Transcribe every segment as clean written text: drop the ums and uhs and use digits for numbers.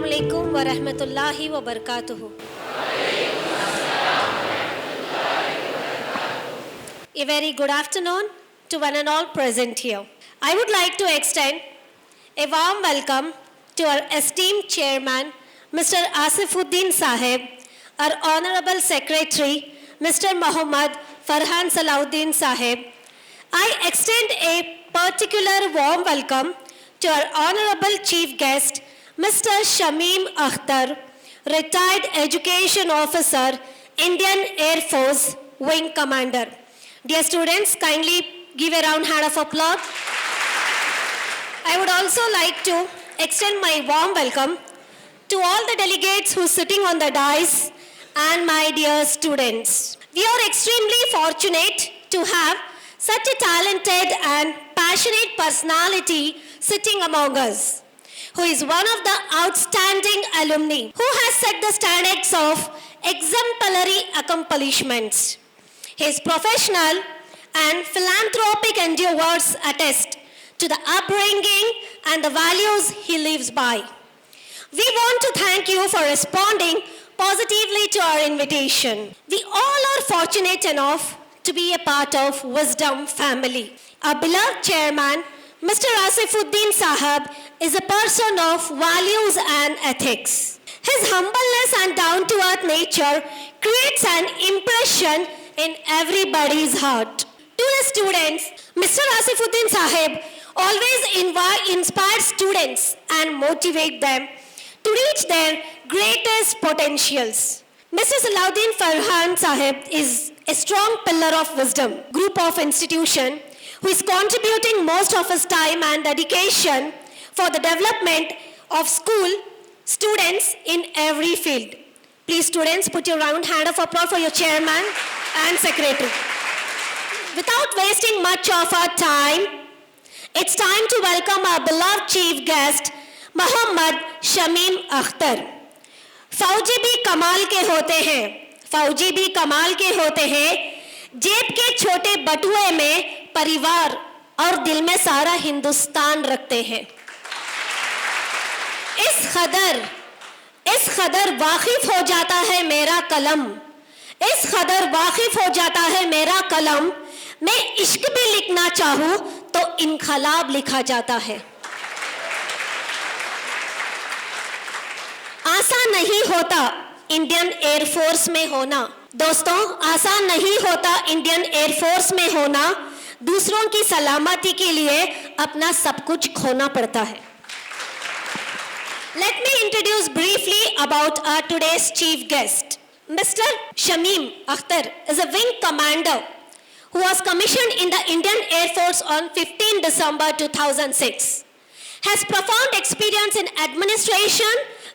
Assalamu alaikum wa rahmatullahi wa barakatuhu. A very good afternoon to one and all present here. I would like to extend a warm welcome to our esteemed chairman, Mr. Asifuddin Sahib, our honorable secretary, Mr. Muhammad Farhan Salauddin Sahib. I extend a particular warm welcome to our honorable chief guest, Mr. Shamim Akhtar, retired education officer, Indian Air Force Wing Commander. Dear students, kindly give a round hand of applause. I would also like to extend my warm welcome to all the delegates who are sitting on the dais and my dear students. We are extremely fortunate to have such a talented and passionate personality sitting among us, who is one of the outstanding alumni, who has set the standards of exemplary accomplishments. His professional and philanthropic endeavors attest to the upbringing and the values he lives by. We want to thank you for responding positively to our invitation. We all are fortunate enough to be a part of Wisdom family. Our beloved chairman, Mr. Asifuddin Sahib, is a person of values and ethics. His humbleness and down-to-earth nature creates an impression in everybody's heart. To the students, Mr. Asifuddin Sahib always inspires students and motivate them to reach their greatest potentials. Mr. Salauddin Farhan Sahib is a strong pillar of Wisdom group of institution who is contributing most of his time and dedication for the development of school students in every field. Please students, put your round hand of applause for your chairman and secretary. Without wasting much of our time, it's time to welcome our beloved chief guest, Muhammad Shamim Akhtar. फौजी भी कमाल के होते हैं, फौजी भी कमाल के होते हैं, जेब के छोटे बटुए में परिवार और दिल में सारा हिंदुस्तान रखते हैं। इस कदर वाकिफ हो जाता है मेरा कलम, इस कदर वाकिफ हो जाता है मेरा कलम, मैं इश्क भी लिखना चाहूँ तो इनकलाब लिखा जाता है। आसान नहीं होता इंडियन एयरफोर्स में होना, दोस्तों आसान नहीं होता इंडियन एयरफोर्स में होना, दूसरों की सलामती के लिए अपना सब कुछ खोना पड़ता है। Let me introduce briefly about our today's chief guest. Mr. Shamim Akhtar is a wing commander who was commissioned in the Indian Air Force on 15 December 2006. Has profound experience in administration,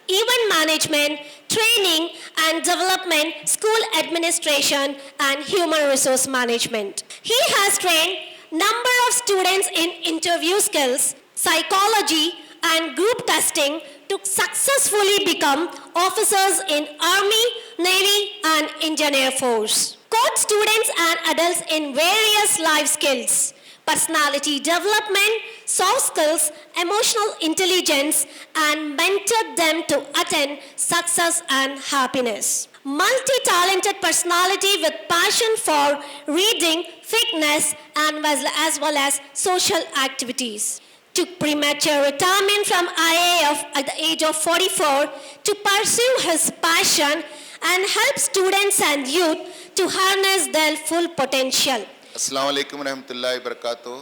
event management, training and development, school administration and human resource management. He has trained number of students in interview skills, psychology and group testing to successfully become officers in Army, Navy and Indian Air Force. Coach students and adults in various life skills, personality development, soft skills, emotional intelligence, and mentor them to attain success and happiness. Multi-talented personality with passion for reading, fitness, and as well as social activities. Took premature retirement from IAF at the age of 44 to pursue his passion and help students and youth to harness their full potential. अस्सलाम वालेकुम रहमतुल्लाहि बरकातुहू।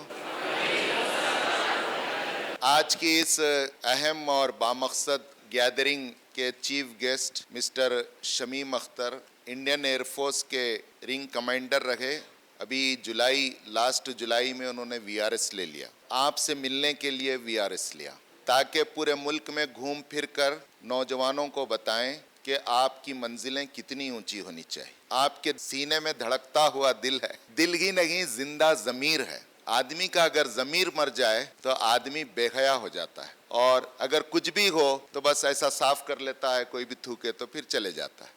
आज की इस अहम और बामकसद gathering के chief guest mister Shamim Akhtar Indian air force के रिंग कमांडर रहे। अभी लास्ट जुलाई में उन्होंने वीआरएस ले लिया। आपसे मिलने के लिए वीआरएस लिया ताकि पूरे मुल्क में घूम फिर कर नौजवानों को बताएं कि आपकी मंजिलें कितनी ऊंची होनी चाहिए। आपके सीने में धड़कता हुआ दिल है, दिल ही नहीं जिंदा ज़मीर है। आदमी का अगर ज़मीर मर जाए तो आदमी बेहया हो जाता है, और अगर कुछ भी हो तो बस ऐसा साफ कर लेता है, कोई भी थूके तो फिर चले जाता है।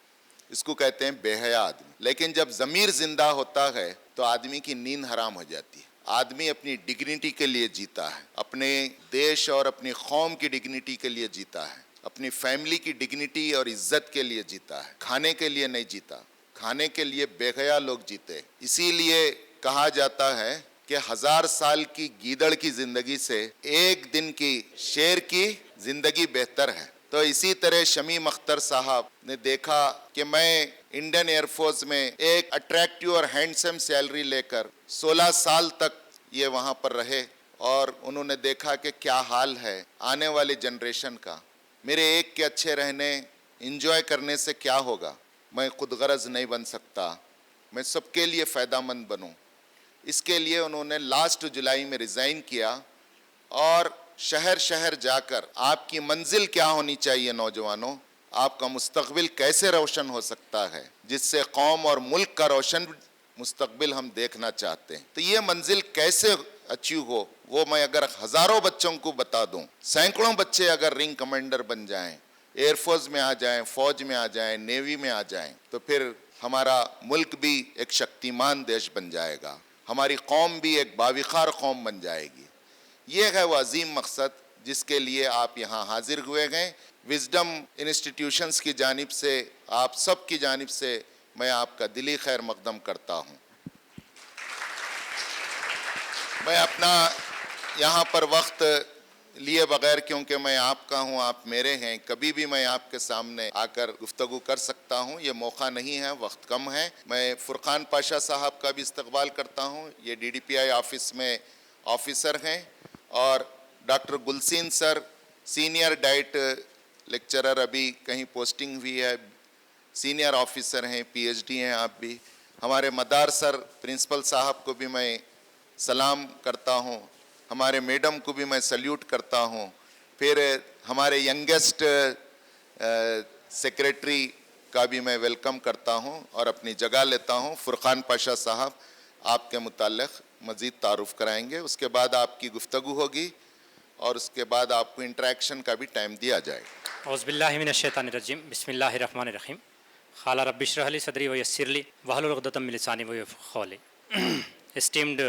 इसको कहते हैं बेहया आदमी। लेकिन जब ज़मीर जिंदा होता है तो आदमी की नींद हराम हो जाती है। आदमी अपनी डिग्निटी के लिए जीता है, अपने देश और अपनी कौम की डिग्निटी के लिए जीता है। अपनी फैमिली की डिग्निटी और इज्जत के लिए जीता है, खाने के लिए नहीं जीता। खाने के लिए बेहया लोग जीते। इसीलिए कहा जाता है कि 1000 साल की गीदड़ की जिंदगी से एक दिन की शेर की जिंदगी बेहतर है। तो इसी तरह शमीम अख्तर साहब ने देखा कि मैं इंडियन एयरफोर्स में एक अट्रैक्टिव और हैंडसम सैलरी लेकर 16 साल तक ये वहाँ पर रहे और उन्होंने देखा कि क्या हाल है आने वाली जनरेशन का। मेरे एक के अच्छे रहने, इंजॉय करने से क्या होगा, मैं खुद गरज नहीं बन सकता, मैं सबके लिए फ़ायदामंद बनूं। इसके लिए उन्होंने लास्ट जुलाई में रिज़ाइन किया और शहर शहर जाकर आपकी मंजिल क्या होनी चाहिए नौजवानों, आपका मुस्तकबिल कैसे रोशन हो सकता है, जिससे कौम और मुल्क का रोशन मुस्तकबिल हम देखना चाहते हैं। तो ये मंजिल कैसे अचीव हो वो मैं अगर हज़ारों बच्चों को बता दूं, सैकड़ों बच्चे अगर रिंग कमांडर बन जाएं, एयरफोर्स में आ जाएं, फौज में आ जाएं, नेवी में आ जाएं, तो फिर हमारा मुल्क भी एक शक्तिमान देश बन जाएगा, हमारी कौम भी एक बाविखार कौम बन जाएगी। ये है वो अजीम मकसद जिसके लिए आप यहाँ हाजिर हुए हैं। विजडम इंस्टीट्यूशंस की जानिब से, आप सब की जानिब से मैं आपका दिली खैर मकदम करता हूँ। मैं अपना यहाँ पर वक्त लिए बगैर, क्योंकि मैं आपका हूँ, आप मेरे हैं, कभी भी मैं आपके सामने आकर गुफ्तगू कर सकता हूँ। ये मौका नहीं है, वक्त कम है। मैं फुरकान पाशा साहब का भी इस्तकबाल करता हूँ, ये DDPI ऑफिस में ऑफिसर हैं, और doctor Gulseen sir senior diet lecturer, अभी कहीं पोस्टिंग हुई है, सीनियर ऑफिसर हैं, PhD हैं आप भी। हमारे मदार सर प्रिंसिपल साहब को भी मैं सलाम करता हूँ, हमारे मैडम को भी मैं सल्यूट करता हूँ। फिर हमारे यंगेस्ट सेक्रेटरी का भी मैं वेलकम करता हूँ और अपनी जगह लेता हूँ। फुरकान पाशा साहब आपके मुताल्लिक़ मज़ीद तारुफ़ कराएंगे, उसके बाद आपकी गुफ्तगू होगी और उसके बाद आपको इंटरेक्शन का भी टाइम दिया जाएगा। औज़ुबिल्लाहि मिनश्शैतानिर्रजीम, बिस्मिल्लाहिर्रहमानिर्रहीम। क़ाला रब्बि इश्रह ली सदरी व यस्सिर ली वहलुल उक़दतम मिन लिसानी यफ़क़हू क़ौली। Esteemed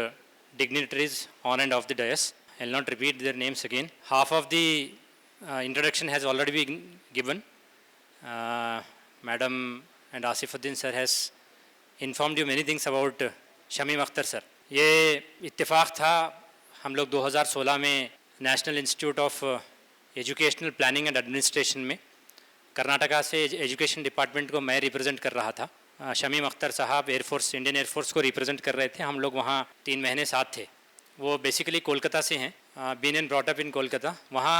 dignitaries on and off the dais, I will not repeat their names again. Half of the introduction has already been given. Madam and Asifuddin sir has informed you many things about Shamim Akhtar sir. ये इत्तेफाक था, हम लोग 2016 में national institute of educational planning and administration में कर्नाटका से education department को मैं रिप्रेजेंट कर रहा था। शमीम अख्तर साहब एयरफोर्स, इंडियन एयरफोर्स को रिप्रेजेंट कर रहे थे। हम लोग वहाँ 3 महीने साथ थे। वो बेसिकली कोलकाता से हैं, been and brought up in Kolkata. वहाँ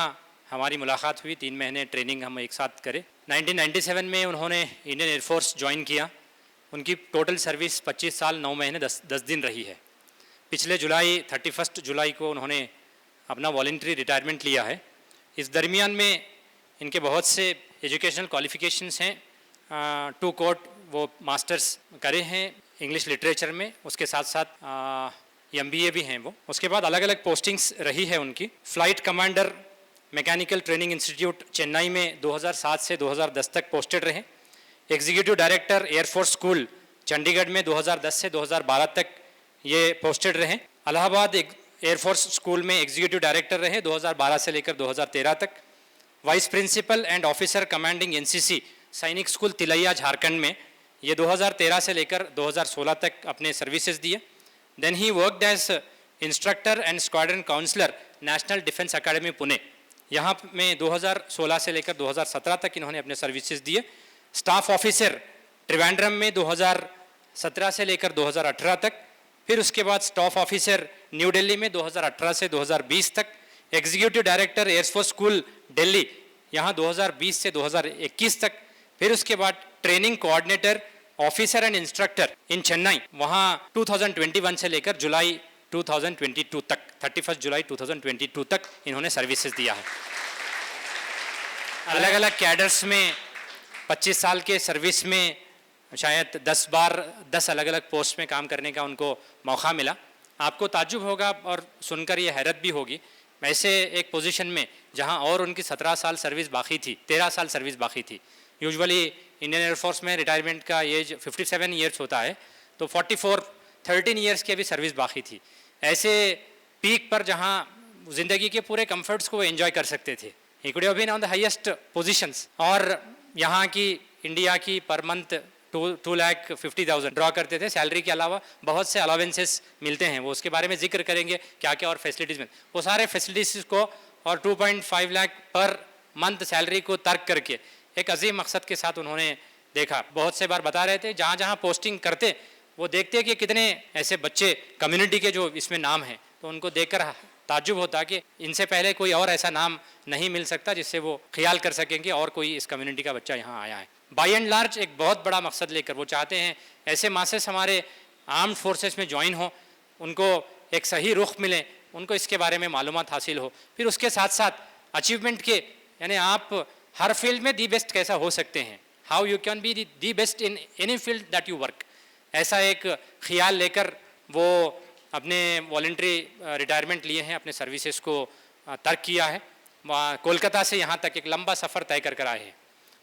हमारी मुलाकात हुई, 3 महीने ट्रेनिंग हम एक साथ करे। 1997 में उन्होंने इंडियन एयरफोर्स ज्वाइन किया। उनकी टोटल सर्विस 25 साल 9 महीने 10 दिन रही है। पिछले 31 जुलाई को उन्होंने अपना वॉलंटरी रिटायरमेंट लिया है। इस दरमियान में इनके बहुत से एजुकेशनल क्वालिफ़िकेशंस हैं। 2 कोर्ट वो मास्टर्स करे हैं इंग्लिश लिटरेचर में, उसके साथ साथ MBA भी हैं वो। उसके बाद अलग अलग पोस्टिंग्स रही है उनकी। Flight commander mechanical training institute Chennai में 2007 से 2010 तक पोस्टेड रहे। Executive director air force school Chandigarh में 2010 से 2012 तक ये पोस्टेड रहे। इलाहाबाद एयरफोर्स स्कूल में एग्जीक्यूटिव डायरेक्टर रहे 2012 से लेकर 2013 तक। Vice principal and officer commanding NCC Sainik school Tilaiya Jharkhand में ये 2013 से लेकर 2016 तक अपने सर्विसेज दिए। Then he worked as instructor and squadron counsellor national defence academy Pune, यहाँ में 2016 से लेकर 2017 तक इन्होंने अपने सर्विसेज दिए। स्टाफ ऑफिसर त्रिवेंद्रम में 2017 से लेकर 2018 तक। फिर उसके बाद स्टाफ ऑफिसर न्यू दिल्ली में 2018 से 2020 तक। Executive director air force school Delhi, यहाँ 2020 से 2021 तक। फिर उसके बाद training coordinator officer and instructor इन चेन्नई, वहाँ 2021 से लेकर जुलाई 2022 तक, 31 जुलाई 2022 तक इन्होंने सर्विसेज दिया है। अलग अलग कैडर्स में 25 साल के सर्विस में शायद 10 अलग अलग पोस्ट में काम करने का उनको मौका मिला। आपको ताज्जुब होगा और सुनकर ये हैरत भी होगी, ऐसे एक पोजीशन में जहां और उनकी 17 साल सर्विस बाकी थी, 13 साल सर्विस बाकी थी। यूजुअली इंडियन एयरफोर्स में रिटायरमेंट का एज 57 ईयर्स होता है, तो 13 ईयर्स की भी सर्विस बाकी थी। ऐसे पीक पर जहां ज़िंदगी के पूरे कंफर्ट्स को एंजॉय कर सकते थे, he could have been on the highest positions. और यहाँ की इंडिया की पर मंथ 2,50,000 ड्रॉ करते थे। सैलरी के अलावा बहुत से अलावेंसेस मिलते हैं, वो उसके बारे में जिक्र करेंगे क्या क्या और फैसिलिटीज़ में। वो सारे फैसिलिटीज़ को और 2.5 लाख पर मंथ सैलरी को तर्क करके एक अजीम मकसद के साथ उन्होंने देखा। बहुत से बार बता रहे थे जहाँ जहाँ पोस्टिंग करते वो देखते कि कितने ऐसे बच्चे कम्युनिटी के जो इसमें नाम हैं, तो उनको देखकर ताज्जुब होता कि इनसे पहले कोई और ऐसा नाम नहीं मिल सकता जिससे वो ख्याल कर सकेंगे और कोई इस कम्युनिटी का बच्चा यहाँ आया है। बाई एंड लार्ज एक बहुत बड़ा मकसद लेकर वो चाहते हैं ऐसे मासेस हमारे आर्म्ड फोर्सेस में ज्वाइन हो, उनको एक सही रुख मिले, उनको इसके बारे में मालूमात हासिल हो। फिर उसके साथ साथ अचीवमेंट के, यानी आप हर फील्ड में दी बेस्ट कैसा हो सकते हैं, how you can be the best in any field that you work, ऐसा एक ख्याल लेकर वो अपने वॉलंटरी रिटायरमेंट लिए हैं, अपने सर्विसेज को तर्क किया है। वहाँ कोलकाता से यहाँ तक एक लंबा सफ़र तय कर आए हैं।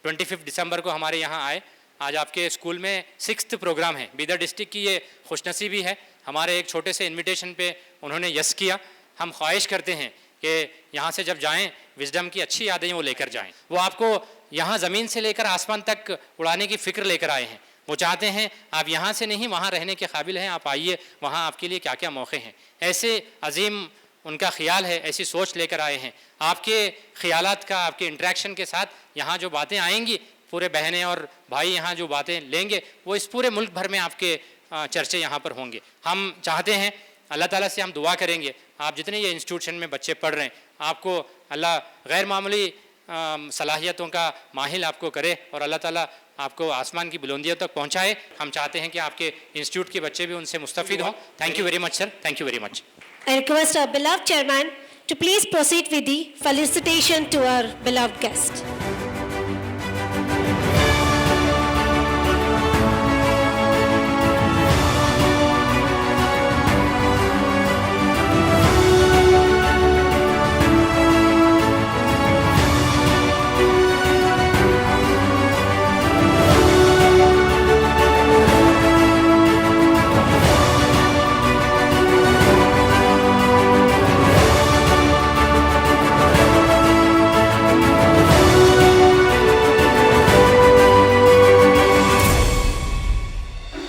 25 दिसंबर को हमारे यहाँ आए। आज आपके स्कूल में 6th प्रोग्राम है। बीदर डिस्ट्रिक्ट की ये खुशनसीबी है, हमारे एक छोटे से इन्विटेशन पे उन्होंने यस किया। हम ख्वाहिश करते हैं कि यहाँ से जब जाएं विजडम की अच्छी यादें वो लेकर जाएं। वो आपको यहाँ ज़मीन से लेकर आसमान तक उड़ाने की फ़िक्र लेकर आए हैं। वो चाहते हैं आप यहाँ से नहीं वहाँ रहने के काबिल हैं, आप आइए, वहाँ आपके लिए क्या क्या मौके हैं। ऐसे अजीम उनका ख्याल है, ऐसी सोच लेकर आए हैं। आपके ख्यालात का, आपके इंटरेक्शन के साथ यहाँ जो बातें आएंगी, पूरे बहनें और भाई यहाँ जो बातें लेंगे वो इस पूरे मुल्क भर में आपके चर्चे यहाँ पर होंगे। हम चाहते हैं, अल्लाह ताला से हम दुआ करेंगे, आप जितने ये इंस्टीट्यूशन में बच्चे पढ़ रहे हैं, आपको अल्लाह गैर मामूली सलाहियतों का माहिल आपको करे और अल्लाह ताला आपको आसमान की बुलंदियों तक पहुँचाए। हम चाहते हैं कि आपके इंस्टीट्यूट के बच्चे भी उनसे मुस्तफ़ीद हों। Thank you very much sir, thank you very much. I request our beloved chairman to please proceed with the felicitation to our beloved guest.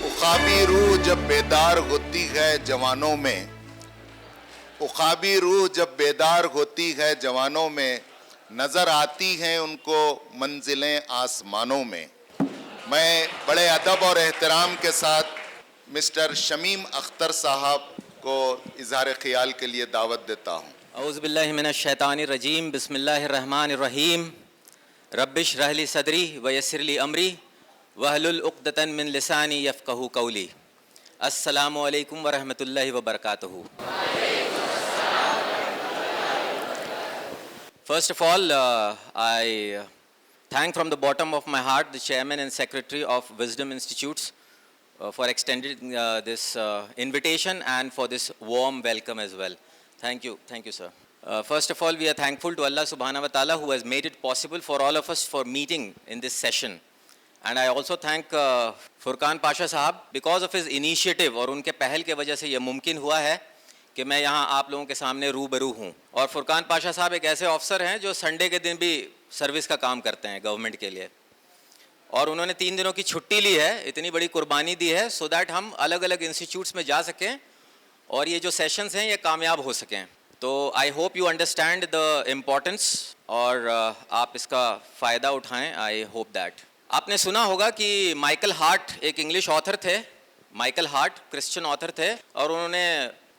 उखाबी रूह जब बेदार होती है जवानों में, उखाबी रूह जब बेदार होती है जवानों में, नज़र आती हैं उनको मंजिलें आसमानों में। मैं बड़े अदब और एहतराम के साथ मिस्टर शमीम अख्तर साहब को इजहार ख्याल के लिए दावत देता हूँ। औज़ु बिल्लाहि मिनश शैतानिर रजीम, बिस्मिल्लाहिर रहमानिर रहीम, रब्बिश रहली सदरी व यस्सिर ली अमरी वहलुल उक़दतन मिन लिसानी यफ़क़हू क़ौली। अस्सलामु अलैकुम व रहमतुल्लाहि व बरकातुहू। First of all, I thank from the bottom of my heart the chairman and secretary of Wisdom Institutes for extending this invitation and for this warm welcome as well. Thank you, sir. First of all, we are thankful to Allah subhanahu wa ta'ala who has made it possible for all of us for meeting in this session. And I also thank Furqan Pasha Sahab because of his initiative और उनके पहल के वजह से ये मुमकिन हुआ है कि मैं यहाँ आप लोगों के सामने रूबरू हूँ। और फुरकान पाशा साहब एक ऐसे ऑफिसर हैं जो संडे के दिन भी सर्विस का काम करते हैं गवर्नमेंट के लिए, और उन्होंने 3 दिनों की छुट्टी ली है, इतनी बड़ी कुर्बानी दी है सो दैट हम अलग अलग इंस्टीट्यूट्स में जा सकें और ये जो सेशंस हैं ये कामयाब हो सकें। तो I hope you understand the importance और आप इसका फ़ायदा उठाएँ। आई होप दैट आपने सुना होगा कि माइकल हार्ट एक इंग्लिश ऑथर थे। माइकल हार्ट क्रिश्चियन ऑथर थे और उन्होंने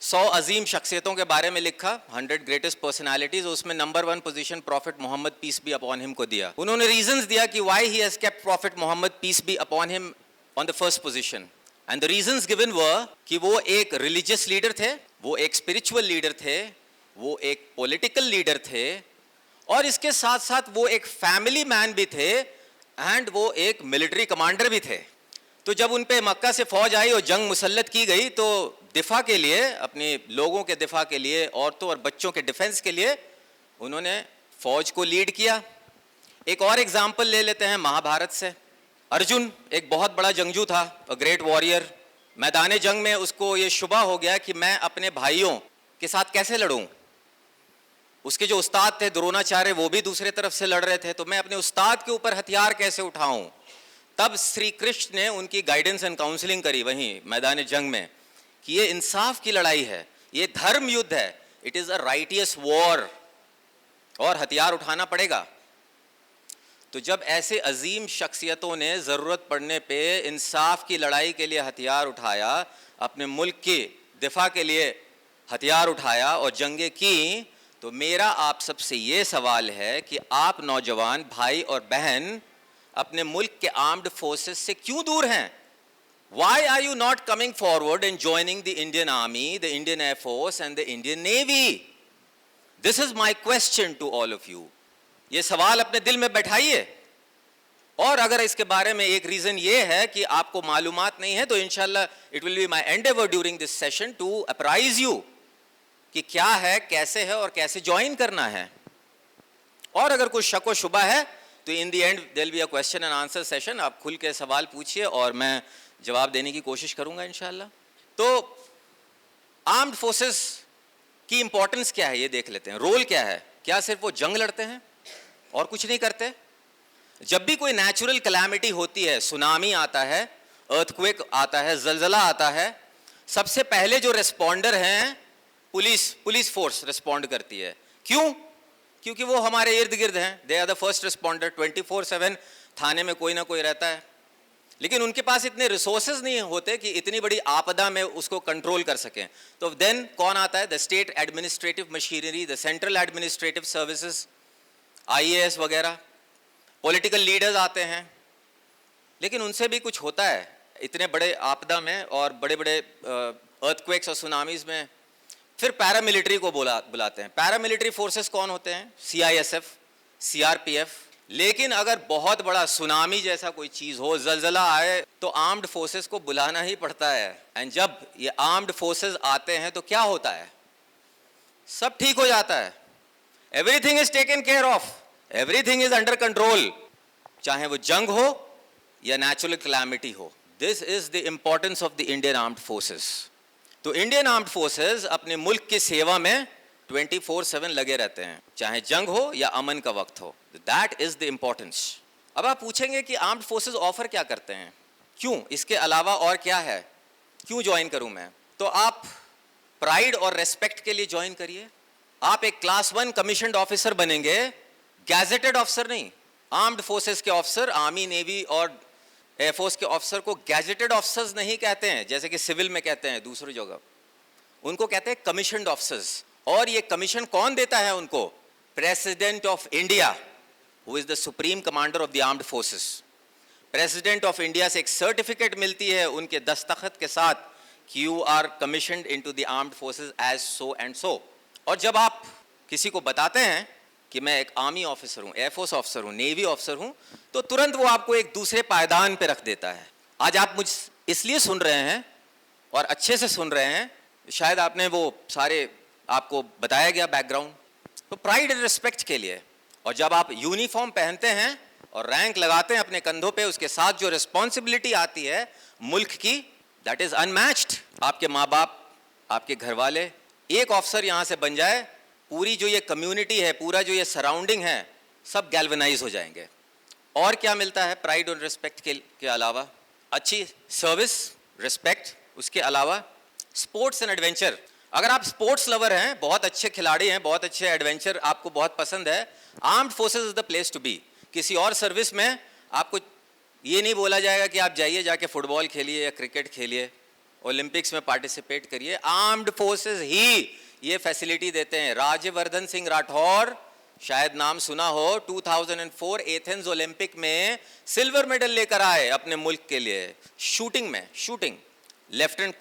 100 अजीम शख्सियतों के बारे में लिखा, 100 ग्रेटेस्ट पर्सनालिटीज। उसमें number 1 position prophet Muhammad peace be upon him को दिया। उन्होंने रीजंस दिया कि why he has kept prophet Muhammad peace be upon him on the first position, and the reasons given were कि वो एक रिलीजियस लीडर थे, वो एक स्पिरिचुअल लीडर थे, वो एक पॉलिटिकल लीडर थे, और इसके साथ साथ वो एक फैमिली मैन भी थे एंड वो एक मिलिट्री कमांडर भी थे। तो जब उन पे मक्का से फौज आई और जंग मुसल्लत की गई तो दिफा के लिए, अपने लोगों के दिफा के लिए, औरतों और बच्चों के डिफेंस के लिए उन्होंने फौज को लीड किया। एक और एग्जाम्पल ले लेते हैं महाभारत से। अर्जुन एक बहुत बड़ा जंगजू था, अ ग्रेट वॉरियर। मैदान जंग में उसको ये शुबा हो गया कि मैं अपने भाइयों के साथ कैसे लड़ूं। उसके जो उस्ताद थे द्रोणाचार्य, वो भी दूसरे तरफ से लड़ रहे थे, तो मैं अपने उस्ताद के ऊपर हथियार कैसे उठाऊं? तब श्री कृष्ण ने उनकी गाइडेंस एंड काउंसलिंग करी वहीं मैदान जंग में कि ये इंसाफ की लड़ाई है, ये धर्म युद्ध है, it is a righteous war, और हथियार उठाना पड़ेगा। तो जब ऐसे अजीम शख्सियतों ने ज़रूरत पड़ने पे इंसाफ की लड़ाई के लिए हथियार उठाया, अपने मुल्क के दिफा के लिए हथियार उठाया और जंगें की, तो मेरा आप सबसे ये सवाल है कि आप नौजवान भाई और बहन अपने मुल्क के आर्म्ड फोर्सेस से क्यों दूर हैं? Why are you not coming forward and joining the Indian Army, the Indian Air Force and the Indian Navy? This is my question to all of you. ये सवाल अपने दिल में बैठाइए। और अगर इसके बारे में एक रीज़न ये है कि आपको मालूमात नहीं है, तो इंशाल्लाह it will be my endeavour during this session to apprise you कि क्या है, कैसे है और कैसे ज्वाइन करना है। और अगर कोई शक व शुबा है तो in the end there will be a question and answer session. आप खुल के सवाल पूछिए और मैं जवाब देने की कोशिश करूंगा इंशाल्लाह। तो आर्म्ड फोर्सेस की इंपॉर्टेंस क्या है ये देख लेते हैं। रोल क्या है? क्या सिर्फ वो जंग लड़ते हैं और कुछ नहीं करते? जब भी कोई नेचुरल कैलामिटी होती है, सुनामी आता है, अर्थक्वेक आता है, जलजला आता है, सबसे पहले जो रिस्पॉन्डर हैं पुलिस फोर्स रिस्पॉन्ड करती है। क्यों? क्योंकि वो हमारे इर्द गिर्द हैं, they are the first responder. 24/7 थाने में कोई ना कोई रहता है, लेकिन उनके पास इतने रिसोर्सेज नहीं होते कि इतनी बड़ी आपदा में उसको कंट्रोल कर सकें। तो देन कौन आता है? The state administrative machinery, the central administrative services, IAS वगैरह, पॉलिटिकल लीडर्स आते हैं। लेकिन उनसे भी कुछ होता है इतने बड़े आपदा में और बड़े बड़े अर्थक्वेक्स और सुनामीज में। फिर पैरामिलिट्री को बुलाते हैं। पैरामिलिट्री फोर्सेस कौन होते हैं? CISF, CRPF। लेकिन अगर बहुत बड़ा सुनामी जैसा कोई चीज़ हो, जलजला आए, तो आर्म्ड फोर्सेस को बुलाना ही पड़ता है। एंड जब ये आर्म्ड फोर्सेस आते हैं तो क्या होता है? सब ठीक हो जाता है। Everything is taken care of, everything is under control, चाहे वो जंग हो या नेचुरल कैलामिटी हो। This is the importance of the Indian armed forces. तो इंडियन आर्म्ड फोर्सेस अपने मुल्क की सेवा में 24/7 लगे रहते हैं, चाहे जंग हो या अमन का वक्त हो। That is the importance. अब आप पूछेंगे कि आर्म्ड फोर्सेस ऑफर क्या करते हैं, क्यों, इसके अलावा और क्या है, क्यों ज्वाइन करूं मैं? तो आप प्राइड और रेस्पेक्ट के लिए ज्वाइन करिए। आप एक क्लास 1 कमीशन्ड ऑफिसर बनेंगे, गैजेटेड ऑफिसर नहीं। आर्म्ड फोर्सेस के ऑफिसर, आर्मी, नेवी और एयरफोर्स के ऑफिसर को गैजेटेड ऑफिसर्स नहीं कहते हैं जैसे कि सिविल में कहते हैं दूसरी जगह, उनको कहते हैं कमीशन्ड ऑफिसर्स। और ये कमीशन कौन देता है उनको? President of India, who is the supreme commander of the armed forces. President of India से एक सर्टिफिकेट मिलती है उनके दस्तखत के साथ कि you are commissioned into the armed forces as so and so. और जब आप किसी को बताते हैं कि मैं एक आर्मी ऑफिसर हूँ, एयरफोर्स ऑफिसर हूँ, नेवी ऑफिसर हूँ, तो तुरंत वो आपको एक दूसरे पायदान पे रख देता है। आज आप मुझ इसलिए सुन रहे हैं और अच्छे से सुन रहे हैं, शायद आपने वो सारे आपको बताया गया बैकग्राउंड, तो प्राइड एंड रिस्पेक्ट के लिए। और जब आप यूनिफॉर्म पहनते हैं और रैंक लगाते हैं अपने कंधों पे, उसके साथ जो रिस्पॉन्सिबिलिटी आती है मुल्क की, दैट इज अनमैच्ड। आपके माँ बाप, आपके घर वाले, एक ऑफिसर यहाँ से बन जाए, पूरी जो ये कम्युनिटी है, पूरा जो ये सराउंडिंग है, सब गैल्वेनाइज हो जाएंगे। और क्या मिलता है प्राइड और रिस्पेक्ट के अलावा? अच्छी सर्विस, रिस्पेक्ट, उसके अलावा स्पोर्ट्स एंड एडवेंचर। अगर आप स्पोर्ट्स लवर हैं, बहुत अच्छे खिलाड़ी हैं, बहुत अच्छे एडवेंचर आपको बहुत पसंद है, armed forces is the place to be. किसी और सर्विस में आपको ये नहीं बोला जाएगा कि आप जाइए जाके फुटबॉल खेलिए या क्रिकेट खेलिए, ओलंपिक्स में पार्टिसिपेट करिए। आर्म्ड फोर्सेस ही ये फैसिलिटी देते हैं। राज्यवर्धन सिंह राठौर, शायद नाम सुना हो, 2004 एथेंस ओलंपिक में सिल्वर मेडल लेकर आए अपने मुल्क के लिए शूटिंग में। शूटिंग लेफ्टिनेंट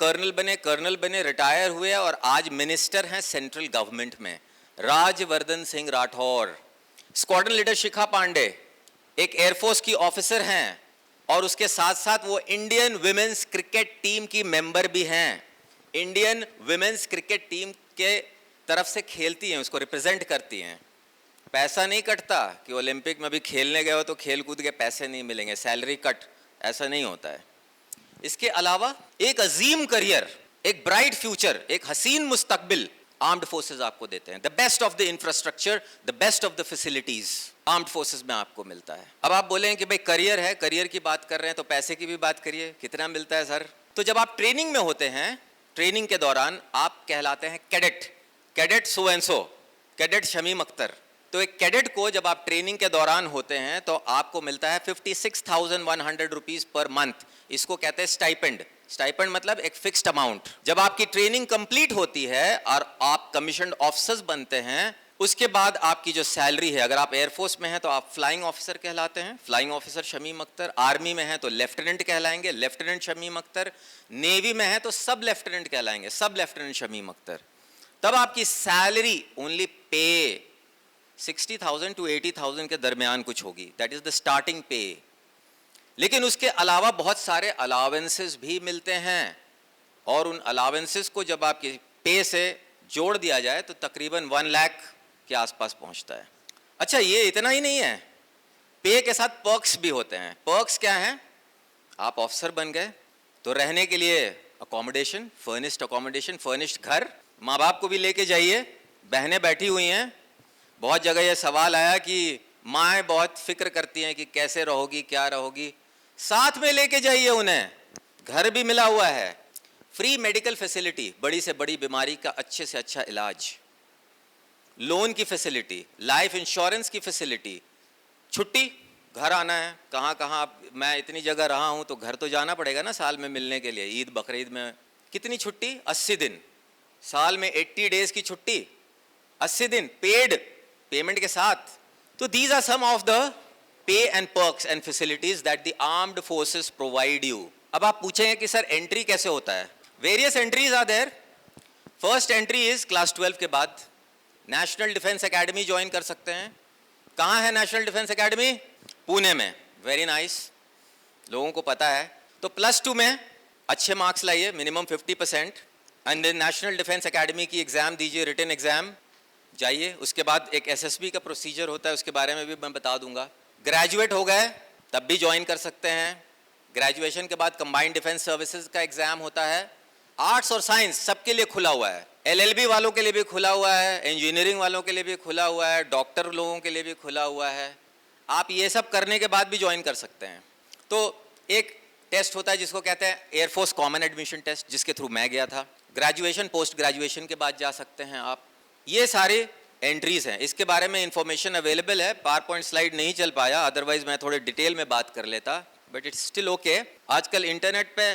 कर्नल बने, रिटायर हुए और आज मिनिस्टर हैं सेंट्रल गवर्नमेंट में। राज्यवर्धन सिंह राठौर। स्क्वाड्रन लीडर शिखा पांडे एक एयरफोर्स की ऑफिसर हैं और उसके साथ साथ वो इंडियन विमेंस क्रिकेट टीम की मेंबर भी हैं। इंडियन विमेंस क्रिकेट टीम के तरफ से खेलती हैं, उसको रिप्रेजेंट करती हैं। पैसा नहीं कटता कि ओलंपिक में भी खेलने गए हो तो खेल कूद के पैसे नहीं मिलेंगे, सैलरी कट, ऐसा नहीं होता है। इसके अलावा एक अजीम करियर, एक ब्राइट फ्यूचर, एक हसीन मुस्तकबिल आर्म्ड फोर्सेस आपको देते हैं। The best of the infrastructure, the best of the facilities armed forces में आपको मिलता है। अब आप बोलें कि भाई करियर है, करियर की बात कर रहे हैं तो पैसे की भी बात करिए, कितना मिलता है सर? तो जब आप ट्रेनिंग में होते हैं, ट्रेनिंग के दौरान आप कहलाते हैं cadet, cadet so and so, cadet Shamim Akhtar. तो एक कैडेट को जब आप ट्रेनिंग के दौरान होते हैं तो आपको मिलता है 56,100 रुपीज पर मंथ। इसको कहते हैं स्टाइपेंड। स्टाइपेंड मतलब एक फिक्स्ड अमाउंट। जब आपकी ट्रेनिंग कंप्लीट होती है और आप कमीशन्ड ऑफिसर्स बनते हैं, उसके बाद आपकी जो सैलरी है, अगर आप एयरफोर्स में हैं तो आप फ्लाइंग ऑफिसर कहलाते हैं, flying officer Shamim Akhtar. Army में हैं तो लेफ्टिनेंट कहलाएंगे, लेफ्टिनेंट शमीम अख्तर। नेवी में हैं तो सब लेफ्टिनेंट कहलाएंगे, सब लेफ्टिनेंट शमीम अख्तर। तब आपकी सैलरी ओनली पे 60,000 to 80,000 के दरमियान कुछ होगी, दैट इज द स्टार्टिंग पे। लेकिन उसके अलावा बहुत सारे अलावेंसेस भी मिलते हैं, और उन अलावेंसेस को जब आपके पे से जोड़ दिया जाए तो तकरीबन 1 लाख के आसपास पहुंचता है। अच्छा, ये इतना ही नहीं है, पे के साथ पर्क्स भी होते हैं। पर्क्स क्या हैं? आप ऑफिसर बन गए तो रहने के लिए अकोमोडेशन, फर्निश्ड अकोमोडेशन, फर्निश्ड घर, माँ बाप को भी लेके जाइए। बहनें बैठी हुई हैं, बहुत जगह ये सवाल आया कि माएँ बहुत फिक्र करती हैं कि कैसे रहोगी, क्या रहोगी, साथ में लेके जाइए उन्हें, घर भी मिला हुआ है। फ्री मेडिकल फैसिलिटी, बड़ी से बड़ी बीमारी का अच्छे से अच्छा इलाज, लोन की फैसिलिटी, लाइफ इंश्योरेंस की फैसिलिटी, छुट्टी, घर आना है, कहाँ कहाँ मैं इतनी जगह रहा हूँ तो घर तो जाना पड़ेगा ना साल में मिलने के लिए। ईद बकरीद में कितनी छुट्टी? 80 दिन। साल में 80 डेज की छुट्टी, 80 दिन पेड, पेमेंट के साथ। तो these are some of the pay and perks and facilities that the armed forces provide you. अब आप पूछेंगे कि सर एंट्री कैसे होता है? Various entries are there. First entry is class 12 के बाद नेशनल डिफेंस एकेडमी ज्वाइन कर सकते हैं। कहाँ है नेशनल डिफेंस एकेडमी? पुणे में। वेरी नाइस, लोगों को पता है। तो +2 में अच्छे मार्क्स लाइए, minimum 50%, and then national defence academy की एग्जाम दीजिए, रिटन एग्जाम जाइए। उसके बाद एक SSB का प्रोसीजर होता है, उसके बारे में भी मैं बता दूंगा। ग्रेजुएट हो गए तब भी ज्वाइन कर सकते हैं। ग्रेजुएशन के बाद कंबाइंड डिफेंस सर्विसेज का एग्जाम होता है। आर्ट्स और साइंस सबके लिए खुला हुआ है, LLB वालों के लिए भी खुला हुआ है, इंजीनियरिंग वालों के लिए भी खुला हुआ है, डॉक्टर लोगों के लिए भी खुला हुआ है। आप ये सब करने के बाद भी ज्वाइन कर सकते हैं। तो एक टेस्ट होता है जिसको कहते हैं एयरफोर्स कॉमन एडमिशन टेस्ट, जिसके थ्रू मैं गया था। ग्रेजुएशन, पोस्ट ग्रेजुएशन के बाद जा सकते हैं आप। ये सारे एंट्रीज हैं, इसके बारे में इंफॉर्मेशन अवेलेबल है। पावर पॉइंट स्लाइड नहीं चल पाया, अदरवाइज मैं थोड़े डिटेल में बात कर लेता, बट इट्स स्टिल ओके। आजकल इंटरनेट पे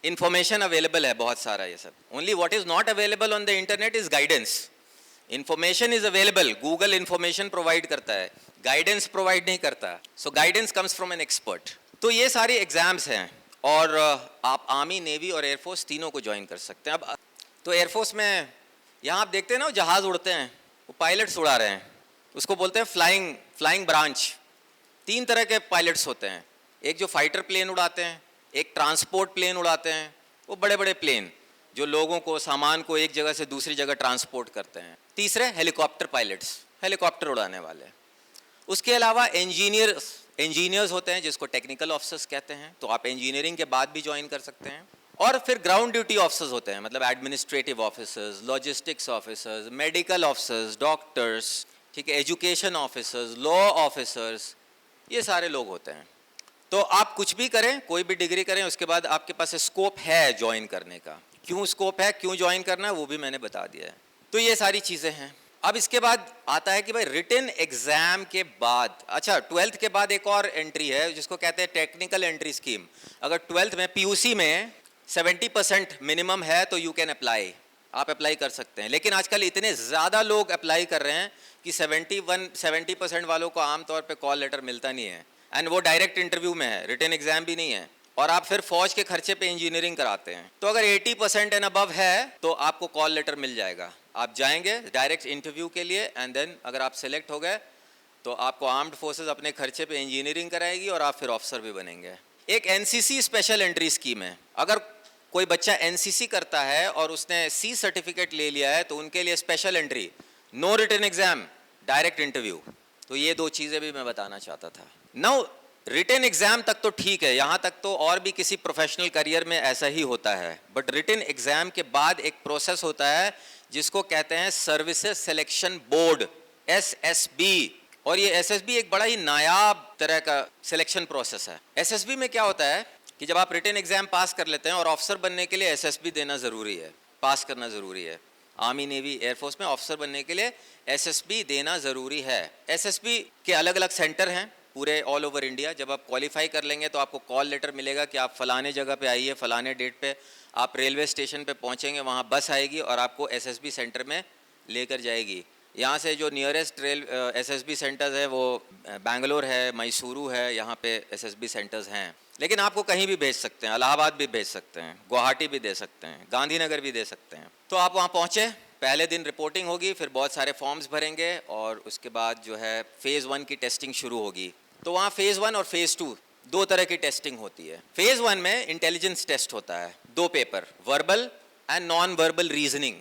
इंफॉर्मेशन अवेलेबल है बहुत सारा। ये सब only what is not available on the internet is guidance. Information is available, Google information provide करता है, गाइडेंस प्रोवाइड नहीं करता। So guidance comes from an expert. तो ये सारे एग्जाम्स हैं, और आप आर्मी, नेवी और एयरफोर्स तीनों को ज्वाइन कर सकते हैं। अब तो एयरफोर्स में यहाँ आप देखते हैं ना, वो जहाज़ उड़ते हैं, वो पायलट्स उड़ा रहे हैं, उसको बोलते हैं फ्लाइंग ब्रांच। 3 तरह के पायलट्स होते हैं, एक जो फाइटर प्लेन उड़ाते हैं, एक ट्रांसपोर्ट प्लेन उड़ाते हैं, वो बड़े बड़े प्लेन जो लोगों को, सामान को एक जगह से दूसरी जगह ट्रांसपोर्ट करते हैं। तीसरे हेलीकॉप्टर पायलट्स, हेलीकॉप्टर उड़ाने वाले। उसके अलावा इंजीनियर्स होते हैं जिसको टेक्निकल ऑफिसर्स कहते हैं, तो आप इंजीनियरिंग के बाद भी ज्वाइन कर सकते हैं। और फिर ग्राउंड ड्यूटी ऑफिसर्स होते हैं, मतलब administrative officers, logistics officers, medical officers, doctors, ठीक है, एजुकेशन ऑफिसर्स, लॉ ऑफिसर्स, ये सारे लोग होते हैं। तो आप कुछ भी करें, कोई भी डिग्री करें, उसके बाद आपके पास स्कोप है ज्वाइन करने का। क्यों स्कोप है, क्यों ज्वाइन करना है, वो भी मैंने बता दिया है। तो ये सारी चीज़ें हैं। अब इसके बाद आता है कि भाई रिटन एग्जाम के बाद, अच्छा 12th के बाद एक और एंट्री है जिसको कहते हैं टेक्निकल एंट्री स्कीम। अगर 12th में PUC में 70% मिनिमम है तो यू कैन अप्लाई, आप अप्लाई कर सकते हैं। लेकिन आजकल इतने ज़्यादा लोग अप्लाई कर रहे हैं कि 70% वालों को आमतौर पे कॉल लेटर मिलता नहीं है, एंड वो डायरेक्ट इंटरव्यू में है, रिटन एग्जाम भी नहीं है, और आप फिर फौज के खर्चे पे इंजीनियरिंग कराते हैं। तो अगर 80% एंड अबव है तो आपको कॉल लेटर मिल जाएगा, आप जाएंगे डायरेक्ट इंटरव्यू के लिए, एंड देन अगर आप सेलेक्ट हो गए तो आपको आर्म्ड फोर्सेस अपने खर्चे पे इंजीनियरिंग कराएगी और आप फिर ऑफिसर भी बनेंगे। एक NCC स्पेशल एंट्री स्कीम है। अगर कोई बच्चा NCC करता है और उसने C सर्टिफिकेट ले लिया है तो उनके लिए special entry, no written exam, direct interview. तो ये 2 चीज़ें भी मैं बताना चाहता था। नाउ रिटन एग्जाम तक तो ठीक है, यहाँ तक तो और भी किसी प्रोफेशनल करियर में ऐसा ही होता है, बट रिटन एग्जाम के बाद एक प्रोसेस होता है जिसको कहते हैं सर्विसेज सिलेक्शन बोर्ड, SSB। और ये SSB एक बड़ा ही नायाब तरह का सिलेक्शन प्रोसेस है। SSB में क्या होता है कि जब आप रिटन एग्जाम पास कर लेते हैं, और ऑफिसर बनने के लिए SSB देना ज़रूरी है, पास करना ज़रूरी है। आर्मी, नेवी, एयरफोर्स में ऑफिसर बनने के लिए SSB देना ज़रूरी है। SSB के अलग अलग सेंटर हैं पूरे ऑल ओवर इंडिया। जब आप क्वालिफाई कर लेंगे तो आपको कॉल लेटर मिलेगा कि आप फलाने जगह पे आइए, फलाने डेट पे आप रेलवे स्टेशन पे पहुंचेंगे, वहाँ बस आएगी और आपको SSB सेंटर में लेकर जाएगी। यहाँ से जो नियरेस्ट SSB सेंटर्स है वो बेंगलोर है, मैसूरू है, यहाँ पे SSB सेंटर्स हैं। लेकिन आपको कहीं भी भेज सकते हैं, इलाहाबाद भी भेज सकते हैं, गुवाहाटी भी दे सकते हैं, गांधीनगर भी दे सकते हैं। तो आप वहाँ पहुँचे, पहले दिन रिपोर्टिंग होगी, फिर बहुत सारे फॉर्म्स भरेंगे और उसके बाद जो है फेज़ 1 की टेस्टिंग शुरू होगी। तो वहाँ फेज़ 1 और फेज़ 2 दो तरह की टेस्टिंग होती है। फेज़ 1 में इंटेलिजेंस टेस्ट होता है, 2 paper, verbal and non verbal reasoning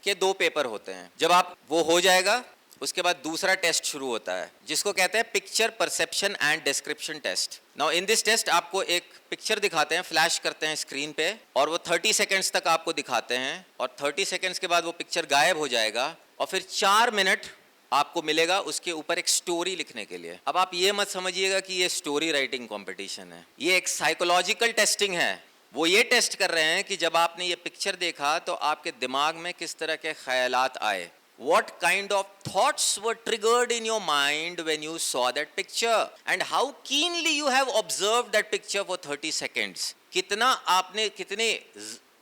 के 2 पेपर होते हैं। जब आप वो हो जाएगा उसके बाद दूसरा टेस्ट शुरू होता है जिसको कहते हैं picture perception and description test. Now in this test आपको एक पिक्चर दिखाते हैं, फ्लैश करते हैं स्क्रीन पे, और वो 30 सेकेंड्स तक आपको दिखाते हैं, और 30 सेकेंड्स के बाद वो पिक्चर गायब हो जाएगा, और फिर 4 मिनट आपको मिलेगा उसके ऊपर एक स्टोरी लिखने के लिए। अब आप ये मत समझिएगा कि ये स्टोरी राइटिंग कंपटीशन है, ये एक साइकोलॉजिकल टेस्टिंग है। वो ये टेस्ट कर रहे हैं कि जब आपने ये पिक्चर देखा तो आपके दिमाग में किस तरह के ख्यालात आए, what kind of thoughts were triggered in your mind when you saw that picture, and how keenly you have observed that picture for 30 seconds। कितना आपने, कितने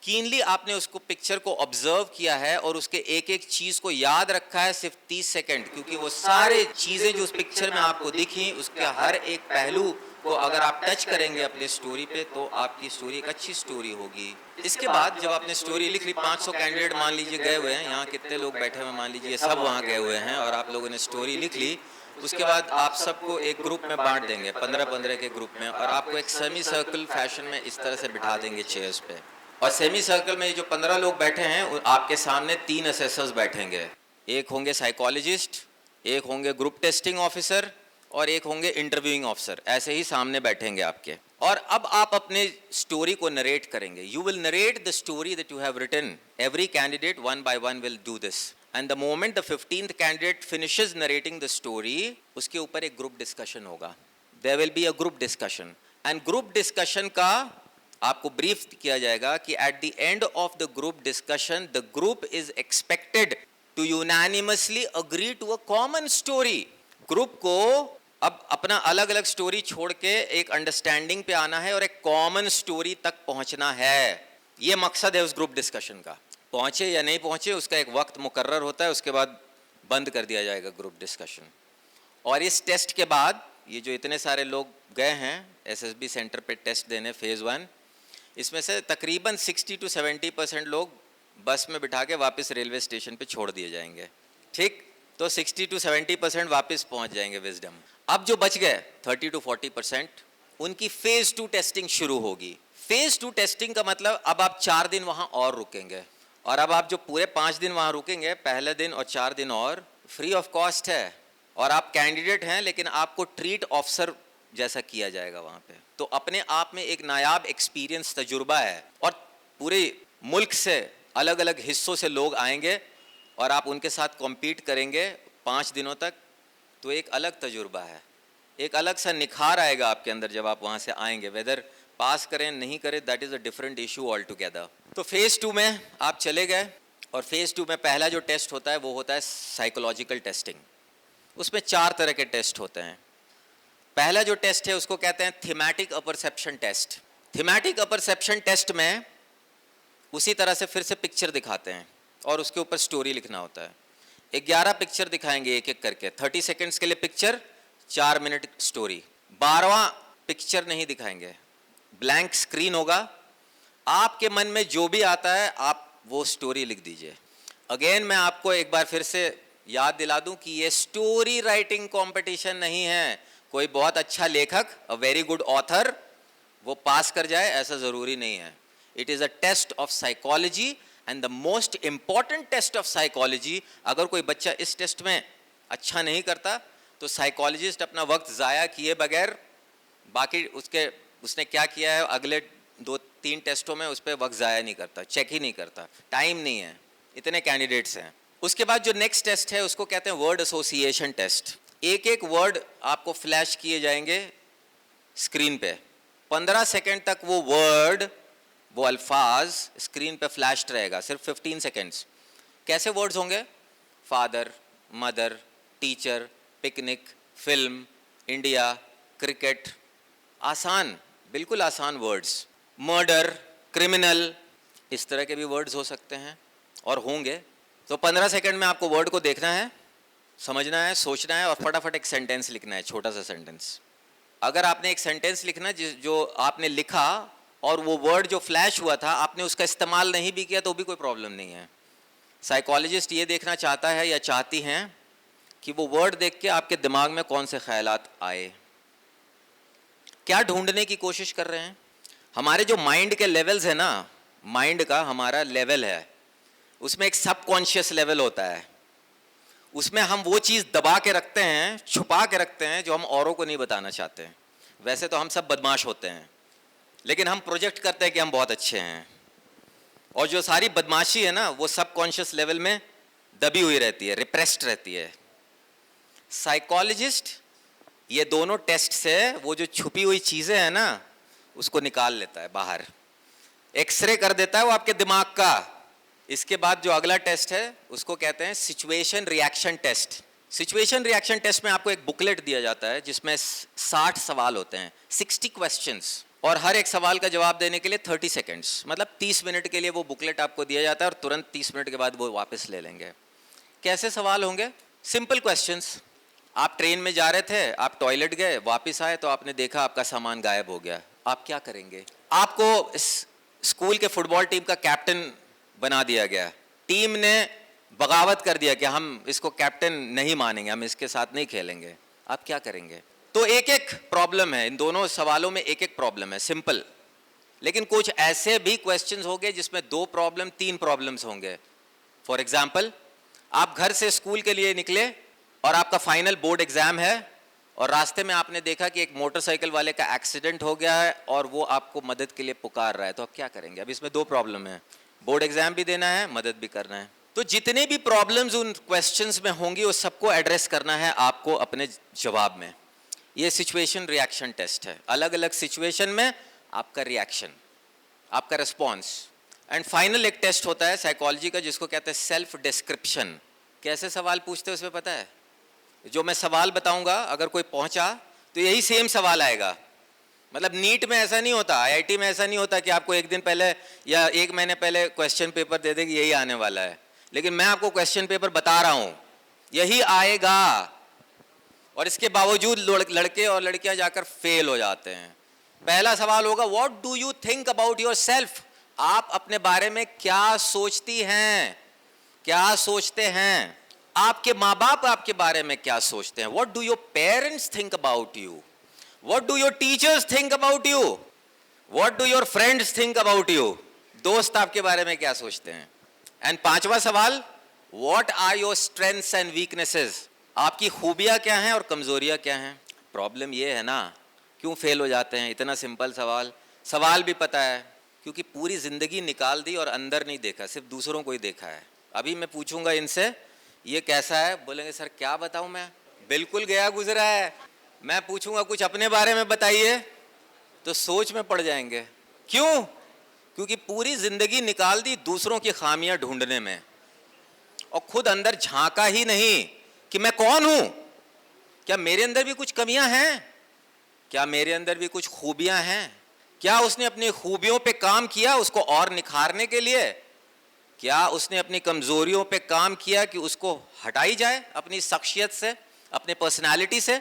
कीनली आपने उसको पिक्चर को ऑब्जर्व किया है और उसके एक एक चीज को याद रखा है सिर्फ 30 सेकंड, क्योंकि वो सारे चीजें जो उस पिक्चर में आपको दिखी उसके हर एक पहलू को अगर आप टच करेंगे अपने स्टोरी पे तो आपकी स्टोरी एक अच्छी स्टोरी होगी। इसके बाद जब आपने स्टोरी लिख ली, 500 कैंडिडेट मान लीजिए गए हुए हैं, यहाँ कितने लोग बैठे हुए मान लीजिए सब वहाँ गए हुए हैं, और आप लोगों ने स्टोरी लिख ली। उसके बाद आप सबको एक ग्रुप में बांट देंगे, 15-15 के ग्रुप में, और आपको एक सेमी सर्कल फैशन में इस तरह से बिठा देंगे चेयर्स पे, और सेमी सर्कल में जो 15 लोग बैठे हैं आपके सामने 3 असेसर्स बैठेंगे, एक होंगे साइकोलॉजिस्ट, एक होंगे ग्रुप टेस्टिंग ऑफिसर, और एक होंगे इंटरव्यूइंग ऑफिसर, ऐसे ही सामने बैठेंगे आपके। और अब आप अपने स्टोरी को नरेट करेंगे। You will narrate the story that you have written. Every candidate 1 by 1 will do this, and the moment the 15th candidate finishes narrating the story, उसके ऊपर एक ग्रुप डिस्कशन होगा। There will be a group discussion, and group discussion का आपको brief किया जाएगा कि at the end of the group discussion the group is expected to unanimously agree to a common story. Group को अब अपना अलग अलग स्टोरी छोड़ के एक अंडरस्टैंडिंग पे आना है और एक कॉमन स्टोरी तक पहुंचना है। ये मकसद है उस ग्रुप डिस्कशन का। पहुंचे या नहीं पहुंचे उसका एक वक्त मुकर्रर होता है, उसके बाद बंद कर दिया जाएगा ग्रुप डिस्कशन। और इस टेस्ट के बाद ये जो इतने सारे लोग गए हैं SSB सेंटर पे टेस्ट देने फेज़ 1, इसमें से तकरीबन 60 to 70% लोग बस में बिठा के वापस रेलवे स्टेशन पे छोड़ दिए जाएंगे। ठीक, तो 60 to 70% वापस पहुंच जाएंगे विजडम। अब जो बच गए 30 to 40%, उनकी फेज़ 2 टेस्टिंग शुरू होगी। फेज़ 2 टेस्टिंग का मतलब अब आप 4 दिन वहाँ और रुकेंगे, और अब आप जो पूरे 5 दिन वहाँ रुकेंगे, पहले दिन और 4 दिन और फ्री ऑफ कॉस्ट है, और आप कैंडिडेट हैं लेकिन आपको ट्रीट ऑफिसर जैसा किया जाएगा वहाँ पे। तो अपने आप में एक नायाब एक्सपीरियंस, तजुर्बा है, और पूरे मुल्क से अलग अलग हिस्सों से लोग आएंगे और आप उनके साथ कॉम्पीट करेंगे 5 दिनों तक। तो एक अलग तजुर्बा है, एक अलग सा निखार आएगा आपके अंदर जब आप वहाँ से आएंगे। वेदर पास करें नहीं करें, that is a different issue all together. तो फेज़ 2 में आप चले गए, और फेज़ 2 में पहला जो टेस्ट होता है वो होता है साइकोलॉजिकल टेस्टिंग। उसमें 4 तरह के टेस्ट होते हैं। पहला जो टेस्ट है उसको कहते हैं thematic apperception test. Thematic apperception test में उसी तरह से फिर से पिक्चर दिखाते हैं और उसके ऊपर स्टोरी लिखना होता है। 11 पिक्चर दिखाएंगे एक एक करके, 30 सेकेंड्स के लिए पिक्चर, 4 मिनट स्टोरी। 12वां पिक्चर नहीं दिखाएंगे, ब्लैंक स्क्रीन होगा। आपके मन में जो भी आता है आप वो स्टोरी लिख दीजिए। अगेन मैं आपको एक बार फिर से याद दिला दूं कि ये स्टोरी राइटिंग कंपटीशन नहीं है। कोई बहुत अच्छा लेखक, अ वेरी गुड ऑथर, वो पास कर जाए ऐसा ज़रूरी नहीं है। It is a test of psychology, and the most important test of psychology. अगर कोई बच्चा इस टेस्ट में अच्छा नहीं करता तो साइकोलॉजिस्ट अपना वक्त ज़ाया किए बगैर बाकी उसने क्या किया है अगले 2-3 टेस्टों में उस पर वक्त ज़ाया नहीं करता, चेक ही नहीं करता, टाइम नहीं है, इतने कैंडिडेट्स हैं। उसके बाद जो नेक्स्ट टेस्ट है उसको कहते हैं वर्ड एसोसिएशन टेस्ट। एक एक वर्ड आपको फ्लैश किए जाएंगे स्क्रीन पे, 15 सेकेंड तक वो वर्ड, वो अल्फाज स्क्रीन पे फ्लैश्ड रहेगा, सिर्फ 15 सेकेंड्स। कैसे वर्ड्स होंगे? Father, mother, teacher, picnic, film, India, cricket, आसान, बिल्कुल आसान वर्ड्स। मर्डर, क्रिमिनल, इस तरह के भी वर्ड्स हो सकते हैं और होंगे। तो 15 सेकेंड में आपको वर्ड को देखना है, समझना है, सोचना है और फटाफट एक सेंटेंस लिखना है, छोटा सा सेंटेंस। अगर आपने एक सेंटेंस लिखना जो आपने लिखा और वो वर्ड जो फ्लैश हुआ था आपने उसका इस्तेमाल नहीं भी किया तो भी कोई प्रॉब्लम नहीं है। साइकोलॉजिस्ट ये देखना चाहता है या चाहती हैं कि वो वर्ड देख के आपके दिमाग में कौन से ख्यालात आए, क्या ढूंढने की कोशिश कर रहे हैं। हमारे जो माइंड के लेवल्स है ना, माइंड का हमारा लेवल है, उसमें एक सबकॉन्शियस लेवल होता है, उसमें हम वो चीज़ दबा के रखते हैं, छुपा के रखते हैं जो हम औरों को नहीं बताना चाहते। वैसे तो हम सब बदमाश होते हैं लेकिन हम प्रोजेक्ट करते हैं कि हम बहुत अच्छे हैं, और जो सारी बदमाशी है ना वो सबकॉन्शियस लेवल में दबी हुई रहती है, रिप्रेस्ड रहती है। साइकोलॉजिस्ट ये दोनों टेस्ट से वो जो छुपी हुई चीज़ें हैं ना उसको निकाल लेता है बाहर, एक्सरे कर देता है वो आपके दिमाग का। इसके बाद जो अगला टेस्ट है उसको कहते हैं situation reaction test. Situation reaction test में आपको एक बुकलेट दिया जाता है जिसमें 60 सवाल होते हैं, 60 क्वेश्चंस, और हर एक सवाल का जवाब देने के लिए 30 सेकेंड्स, मतलब 30 मिनट के लिए वो बुकलेट आपको दिया जाता है और तुरंत 30 मिनट के बाद वो वापस ले लेंगे। कैसे सवाल होंगे? Simple questions. आप ट्रेन में जा रहे थे, आप टॉयलेट गए, वापस आए तो आपने देखा आपका सामान गायब हो गया, आप क्या करेंगे? आपको स्कूल के फुटबॉल टीम का कैप्टन बना दिया गया, टीम ने बगावत कर दिया कि हम इसको कैप्टन नहीं मानेंगे, हम इसके साथ नहीं खेलेंगे, आप क्या करेंगे? तो एक एक प्रॉब्लम है, इन दोनों सवालों में एक एक प्रॉब्लम है, सिंपल। लेकिन कुछ ऐसे भी क्वेश्चंस होंगे जिसमें 2 प्रॉब्लम 3 प्रॉब्लम्स होंगे। फॉर एग्जाम्पल, आप घर से स्कूल के लिए निकले और आपका फाइनल बोर्ड एग्जाम है और रास्ते में आपने देखा कि एक मोटरसाइकिल वाले का एक्सीडेंट हो गया है और वो आपको मदद के लिए पुकार रहा है, तो आप क्या करेंगे? अब इसमें 2 प्रॉब्लम है, बोर्ड एग्जाम भी देना है, मदद भी करना है। तो जितने भी प्रॉब्लम्स उन क्वेश्चंस में होंगी वो सबको एड्रेस करना है आपको अपने जवाब में। ये सिचुएशन रिएक्शन टेस्ट है, अलग अलग सिचुएशन में आपका रिएक्शन, आपका रिस्पॉन्स। एंड फाइनल एक टेस्ट होता है साइकोलॉजी का जिसको कहते हैं सेल्फ डिस्क्रिप्शन। कैसे सवाल पूछते हैं उसमें पता है? जो मैं सवाल बताऊंगा अगर कोई पहुंचा तो यही सेम सवाल आएगा। मतलब नीट में ऐसा नहीं होता, आईआईटी में ऐसा नहीं होता कि आपको एक दिन पहले या 1 महीने पहले क्वेश्चन पेपर दे दे कि यही आने वाला है, लेकिन मैं आपको क्वेश्चन पेपर बता रहा हूं यही आएगा, और इसके बावजूद लड़के और लड़कियां जाकर फेल हो जाते हैं। पहला सवाल होगा what do you think about yourself, आप अपने बारे में क्या सोचती हैं, क्या सोचते हैं? आपके माँ बाप आपके बारे में क्या सोचते हैं? What do your parents think about you? What do your teachers think about you? What do your friends think about you? दोस्त आपके बारे में क्या सोचते हैं? एंड 5वां सवाल, what are your strengths and weaknesses, आपकी खूबियां क्या हैं और कमजोरियां क्या हैं? प्रॉब्लम ये है ना, क्यों फेल हो जाते हैं? इतना सिंपल सवाल भी पता है, क्योंकि पूरी जिंदगी निकाल दी और अंदर नहीं देखा, सिर्फ दूसरों को ही देखा है। अभी मैं पूछूंगा इनसे ये कैसा है, बोलेंगे सर क्या बताऊं मैं, बिल्कुल गया गुजरा है। मैं पूछूंगा कुछ अपने बारे में बताइए तो सोच में पड़ जाएंगे। क्यों? क्योंकि पूरी जिंदगी निकाल दी दूसरों की खामियां ढूंढने में और खुद अंदर झांका ही नहीं कि मैं कौन हूं, क्या मेरे अंदर भी कुछ कमियां हैं, क्या मेरे अंदर भी कुछ खूबियां हैं, क्या उसने अपनी खूबियों पे काम किया उसको और निखारने के लिए, क्या उसने अपनी कमजोरियों पे काम किया कि उसको हटाई जाए अपनी शख्सियत से, अपने पर्सनालिटी से?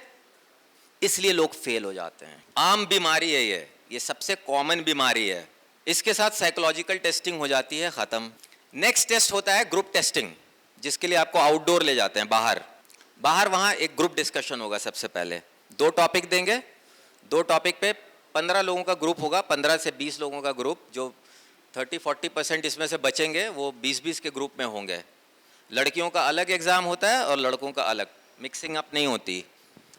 इसलिए लोग फेल हो जाते हैं। आम बीमारी है ये सबसे कॉमन बीमारी है। इसके साथ साइकोलॉजिकल टेस्टिंग हो जाती है, खत्म। नेक्स्ट टेस्ट होता है ग्रुप टेस्टिंग, जिसके लिए आपको आउटडोर ले जाते हैं, बाहर वहाँ एक ग्रुप डिस्कशन होगा। सबसे पहले 2 टॉपिक देंगे, 2 टॉपिक पे 15 लोगों का ग्रुप होगा, 15 से 20 लोगों का ग्रुप, जो 30-40% इसमें से बचेंगे वो 20-20 के ग्रुप में होंगे। लड़कियों का अलग एग्ज़ाम होता है और लड़कों का अलग, मिक्सिंग अप नहीं होती।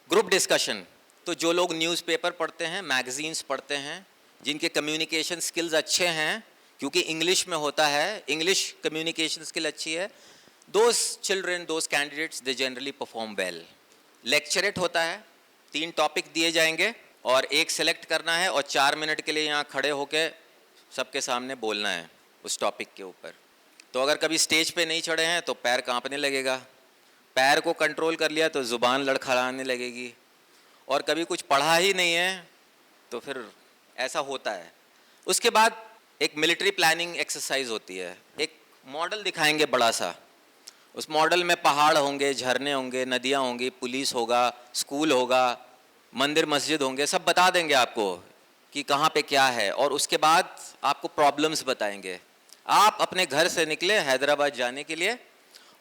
ग्रुप डिस्कशन तो जो लोग न्यूज़पेपर पढ़ते हैं, मैगजीन्स पढ़ते हैं, जिनके कम्युनिकेशन स्किल्स अच्छे हैं, क्योंकि इंग्लिश में होता है, इंग्लिश कम्युनिकेशन स्किल अच्छी है, those children, those candidates, they generally perform well. Lecturette होता है, 3 टॉपिक दिए जाएंगे और एक सेलेक्ट करना है और 4 मिनट के लिए यहाँ खड़े होकर सबके सामने बोलना है उस टॉपिक के ऊपर। तो अगर कभी स्टेज पे नहीं चढ़े हैं तो पैर कांपने लगेगा, पैर को कंट्रोल कर लिया तो ज़ुबान लड़खड़ाने लगेगी, और कभी कुछ पढ़ा ही नहीं है तो फिर ऐसा होता है। उसके बाद एक मिलिट्री प्लानिंग एक्सरसाइज होती है, एक मॉडल दिखाएंगे बड़ा सा, उस मॉडल में पहाड़ होंगे, झरने होंगे, नदियाँ होंगी, पुलिस होगा, स्कूल होगा, मंदिर मस्जिद होंगे, सब बता देंगे आपको कि कहाँ पे क्या है, और उसके बाद आपको प्रॉब्लम्स बताएंगे। आप अपने घर से निकले हैदराबाद जाने के लिए,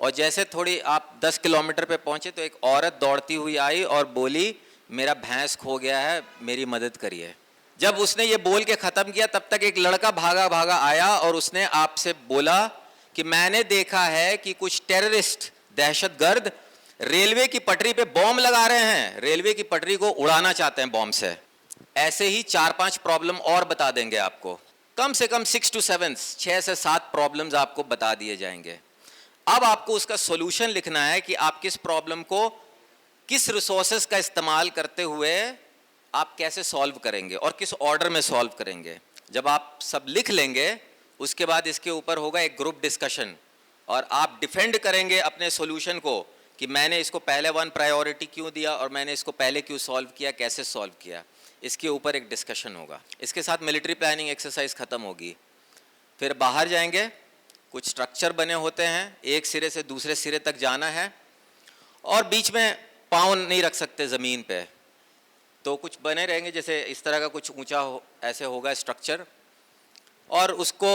और जैसे थोड़ी आप 10 किलोमीटर पे पहुँचे तो एक औरत दौड़ती हुई आई और बोली, मेरा भैंस खो गया है, मेरी मदद करिए। जब उसने ये बोल के ख़त्म किया तब तक एक लड़का भागा भागा आया और उसने आपसे बोला कि मैंने देखा है कि कुछ टेररिस्ट, दहशतगर्द रेलवे की पटरी पे बॉम्ब लगा रहे हैं, रेलवे की पटरी को उड़ाना चाहते हैं बॉम्ब से। ऐसे ही 4-5 प्रॉब्लम और बता देंगे आपको, कम से कम 6 से 7 प्रॉब्लम्स आपको बता दिए जाएंगे। अब आपको उसका सॉल्यूशन लिखना है कि आप किस प्रॉब्लम को किस रिसोर्सेज का इस्तेमाल करते हुए आप कैसे सॉल्व करेंगे और किस ऑर्डर में सॉल्व करेंगे। जब आप सब लिख लेंगे उसके बाद इसके ऊपर होगा एक ग्रुप डिस्कशन, और आप डिफेंड करेंगे अपने सॉल्यूशन को कि मैंने इसको पहले 1 प्रायोरिटी क्यों दिया और मैंने इसको पहले क्यों सॉल्व किया, कैसे सॉल्व किया, इसके ऊपर एक डिस्कशन होगा। इसके साथ मिलिट्री प्लानिंग एक्सरसाइज ख़त्म होगी। फिर बाहर जाएंगे, कुछ स्ट्रक्चर बने होते हैं, एक सिरे से दूसरे सिरे तक जाना है और बीच में पाँव नहीं रख सकते ज़मीन पे, तो कुछ बने रहेंगे जैसे इस तरह का कुछ ऊंचा ऐसे होगा स्ट्रक्चर, और उसको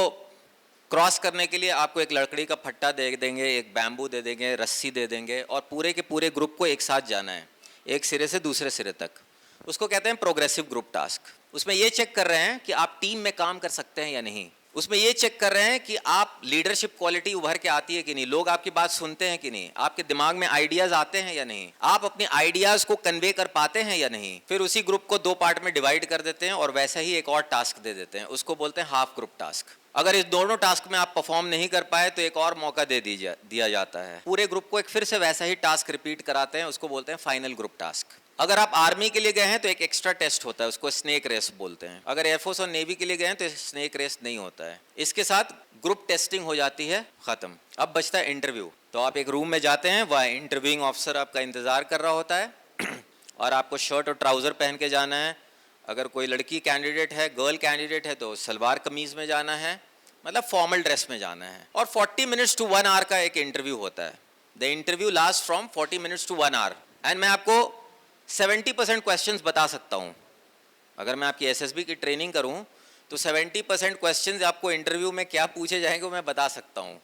क्रॉस करने के लिए आपको एक लकड़ी का फट्टा दे देंगे, एक बैम्बू दे देंगे, रस्सी दे देंगे, और पूरे के पूरे ग्रुप को एक साथ जाना है एक सिरे से दूसरे सिरे तक। उसको कहते हैं प्रोग्रेसिव ग्रुप टास्क। उसमें ये चेक कर रहे हैं कि आप टीम में काम कर सकते हैं या नहीं, उसमें ये चेक कर रहे हैं कि आप लीडरशिप क्वालिटी उभर के आती है कि नहीं, लोग आपकी बात सुनते हैं कि नहीं, आपके दिमाग में आइडियाज आते हैं या नहीं, आप अपने आइडियाज को कन्वे कर पाते हैं या नहीं। फिर उसी ग्रुप को 2 पार्ट में डिवाइड कर देते हैं और वैसा ही एक और टास्क दे देते हैं, उसको बोलते हैं हाफ ग्रुप टास्क। अगर इस दोनों टास्क में आप परफॉर्म नहीं कर पाए तो एक और मौका दे दिया जाता है। पूरे ग्रुप को एक फिर से वैसा ही टास्क रिपीट कराते हैं, उसको बोलते हैं फाइनल ग्रुप टास्क। अगर आप आर्मी के लिए गए हैं तो एक एक्स्ट्रा टेस्ट होता है, उसको स्नेक रेस बोलते हैं। अगर एयरफोर्स और नेवी के लिए गए हैं तो स्नेक रेस नहीं होता है। इसके साथ ग्रुप टेस्टिंग हो जाती है, खत्म। अब बचता है इंटरव्यू। तो आप एक रूम में जाते हैं, वह इंटरव्यूइंग ऑफिसर आपका इंतजार कर रहा होता है और आपको शर्ट और ट्राउजर पहन के जाना है। अगर कोई लड़की कैंडिडेट है, गर्ल कैंडिडेट है, तो सलवार कमीज में जाना है, मतलब फॉर्मल ड्रेस में जाना है। और 40 मिनट्स टू 1 आवर का एक इंटरव्यू होता है। The interview last from 40 minutes to 1 hour, and मैं आपको 70% क्वेश्चंस बता सकता हूँ। अगर मैं आपकी एसएसबी की ट्रेनिंग करूँ तो 70% क्वेश्चंस आपको इंटरव्यू में क्या पूछे जाएंगे वो मैं बता सकता हूँ,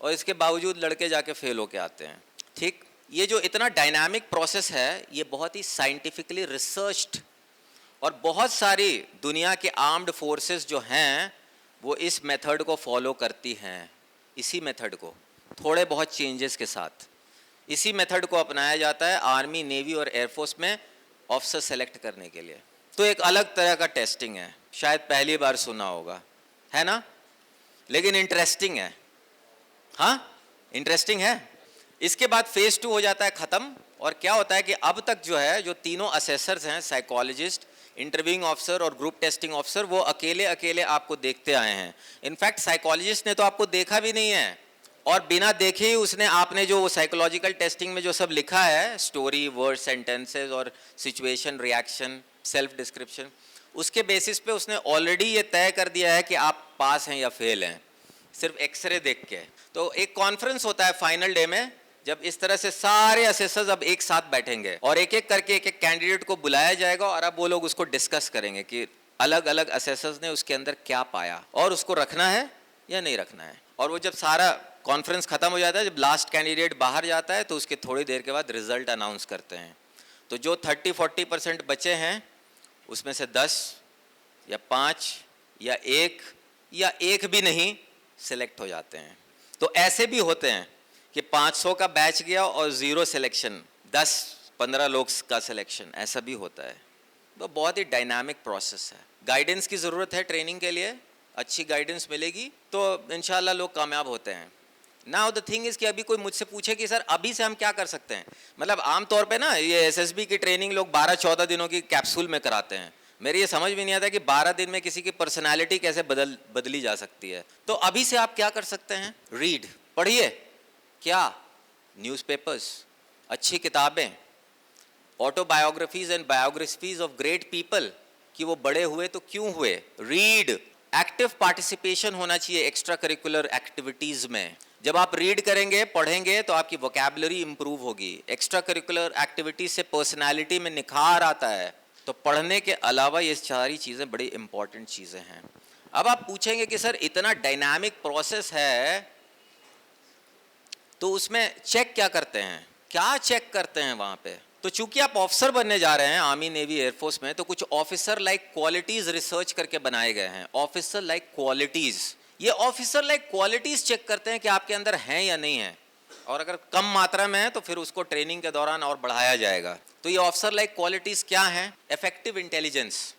और इसके बावजूद लड़के जाके फेल होके आते हैं। ठीक, ये जो इतना डायनामिक प्रोसेस है ये बहुत ही साइंटिफिकली रिसर्च्ड, और बहुत सारी दुनिया के आर्म्ड फोर्सेस जो हैं वो इस मेथड को फॉलो करती हैं। इसी मेथड को थोड़े बहुत चेंजेस के साथ इसी मेथड को अपनाया जाता है आर्मी, नेवी और एयरफोर्स में ऑफिसर सेलेक्ट करने के लिए। तो एक अलग तरह का टेस्टिंग है, शायद पहली बार सुना होगा, है ना, लेकिन इंटरेस्टिंग है। हाँ, इंटरेस्टिंग है। इसके बाद फेज 2 हो जाता है ख़त्म, और क्या होता है कि अब तक जो है जो तीनों असेसर्स हैं, साइकोलॉजिस्ट, इंटरव्यूइंग ऑफिसर और ग्रुप टेस्टिंग ऑफिसर, वो अकेले अकेले आपको देखते आए हैं। इनफैक्ट साइकोलॉजिस्ट ने तो आपको देखा भी नहीं है, और बिना देखे ही उसने आपने जो साइकोलॉजिकल टेस्टिंग में जो सब लिखा है, स्टोरी, वर्ड, सेंटेंसेस और सिचुएशन, रिएक्शन, सेल्फ डिस्क्रिप्शन, उसके बेसिस पे उसने ऑलरेडी ये तय कर दिया है कि आप पास हैं या फेल हैं, सिर्फ एक्सरे देख के। तो एक कॉन्फ्रेंस होता है फाइनल डे में, जब इस तरह से सारे असेसर्स अब एक साथ बैठेंगे और एक एक करके एक एक कैंडिडेट को बुलाया जाएगा, और अब वो लोग उसको डिस्कस करेंगे कि अलग अलग असेसर्स ने उसके अंदर क्या पाया और उसको रखना है या नहीं रखना है। और वो जब सारा कॉन्फ्रेंस खत्म हो जाता है, जब लास्ट कैंडिडेट बाहर जाता है तो उसके थोड़ी देर के बाद रिजल्ट अनाउंस करते हैं। तो जो 30-40% बचे हैं उसमें से 10 या 5 या 1 भी नहीं सिलेक्ट हो जाते हैं। तो ऐसे भी होते हैं कि 500 का बैच गया और 0 सिलेक्शन, 10 15 लोग का सिलेक्शन, ऐसा भी होता है। तो बहुत ही डायनामिक प्रोसेस है। गाइडेंस की ज़रूरत है ट्रेनिंग के लिए, अच्छी गाइडेंस मिलेगी तो इंशाल्लाह लोग कामयाब होते हैं। नाउ द थिंग इज़ कि अभी कोई मुझसे पूछे कि सर अभी से हम क्या कर सकते हैं, मतलब आम तौर पे ना ये एसएसबी की ट्रेनिंग लोग 12-14 दिनों की कैप्सूल में कराते हैं। मेरे ये समझ भी नहीं आता कि 12 दिन में किसी की पर्सनालिटी कैसे बदली जा सकती है। तो अभी से आप क्या कर सकते हैं, रीड, पढ़िए, क्या न्यूज़पेपर्स, अच्छी किताबें, autobiographies and biographies of great people कि वो बड़े हुए तो क्यों हुए, रीड। एक्टिव पार्टिसिपेशन होना चाहिए एक्स्ट्रा करिकुलर एक्टिविटीज़ में। जब आप रीड करेंगे, पढ़ेंगे तो आपकी वोकैबुलरी इंप्रूव होगी। एक्स्ट्रा करिकुलर एक्टिविटीज से पर्सनालिटी में निखार आता है। तो पढ़ने के अलावा ये सारी चीज़ें बड़ी इंपॉर्टेंट चीज़ें हैं। अब आप पूछेंगे कि सर इतना डायनामिक प्रोसेस है तो उसमें चेक क्या करते हैं, क्या चेक करते हैं वहाँ पे? तो चूंकि आप ऑफिसर बनने जा रहे हैं आर्मी, नेवी, एयरफोर्स में, तो कुछ ऑफिसर लाइक क्वालिटीज रिसर्च करके बनाए गए हैं। ऑफिसर लाइक क्वालिटीज, ये ऑफिसर लाइक क्वालिटीज चेक करते हैं कि आपके अंदर हैं या नहीं है, और अगर कम मात्रा में है तो फिर उसको ट्रेनिंग के दौरान और बढ़ाया जाएगा। तो ये ऑफिसर लाइक क्वालिटीज क्या हैं? Effective intelligence,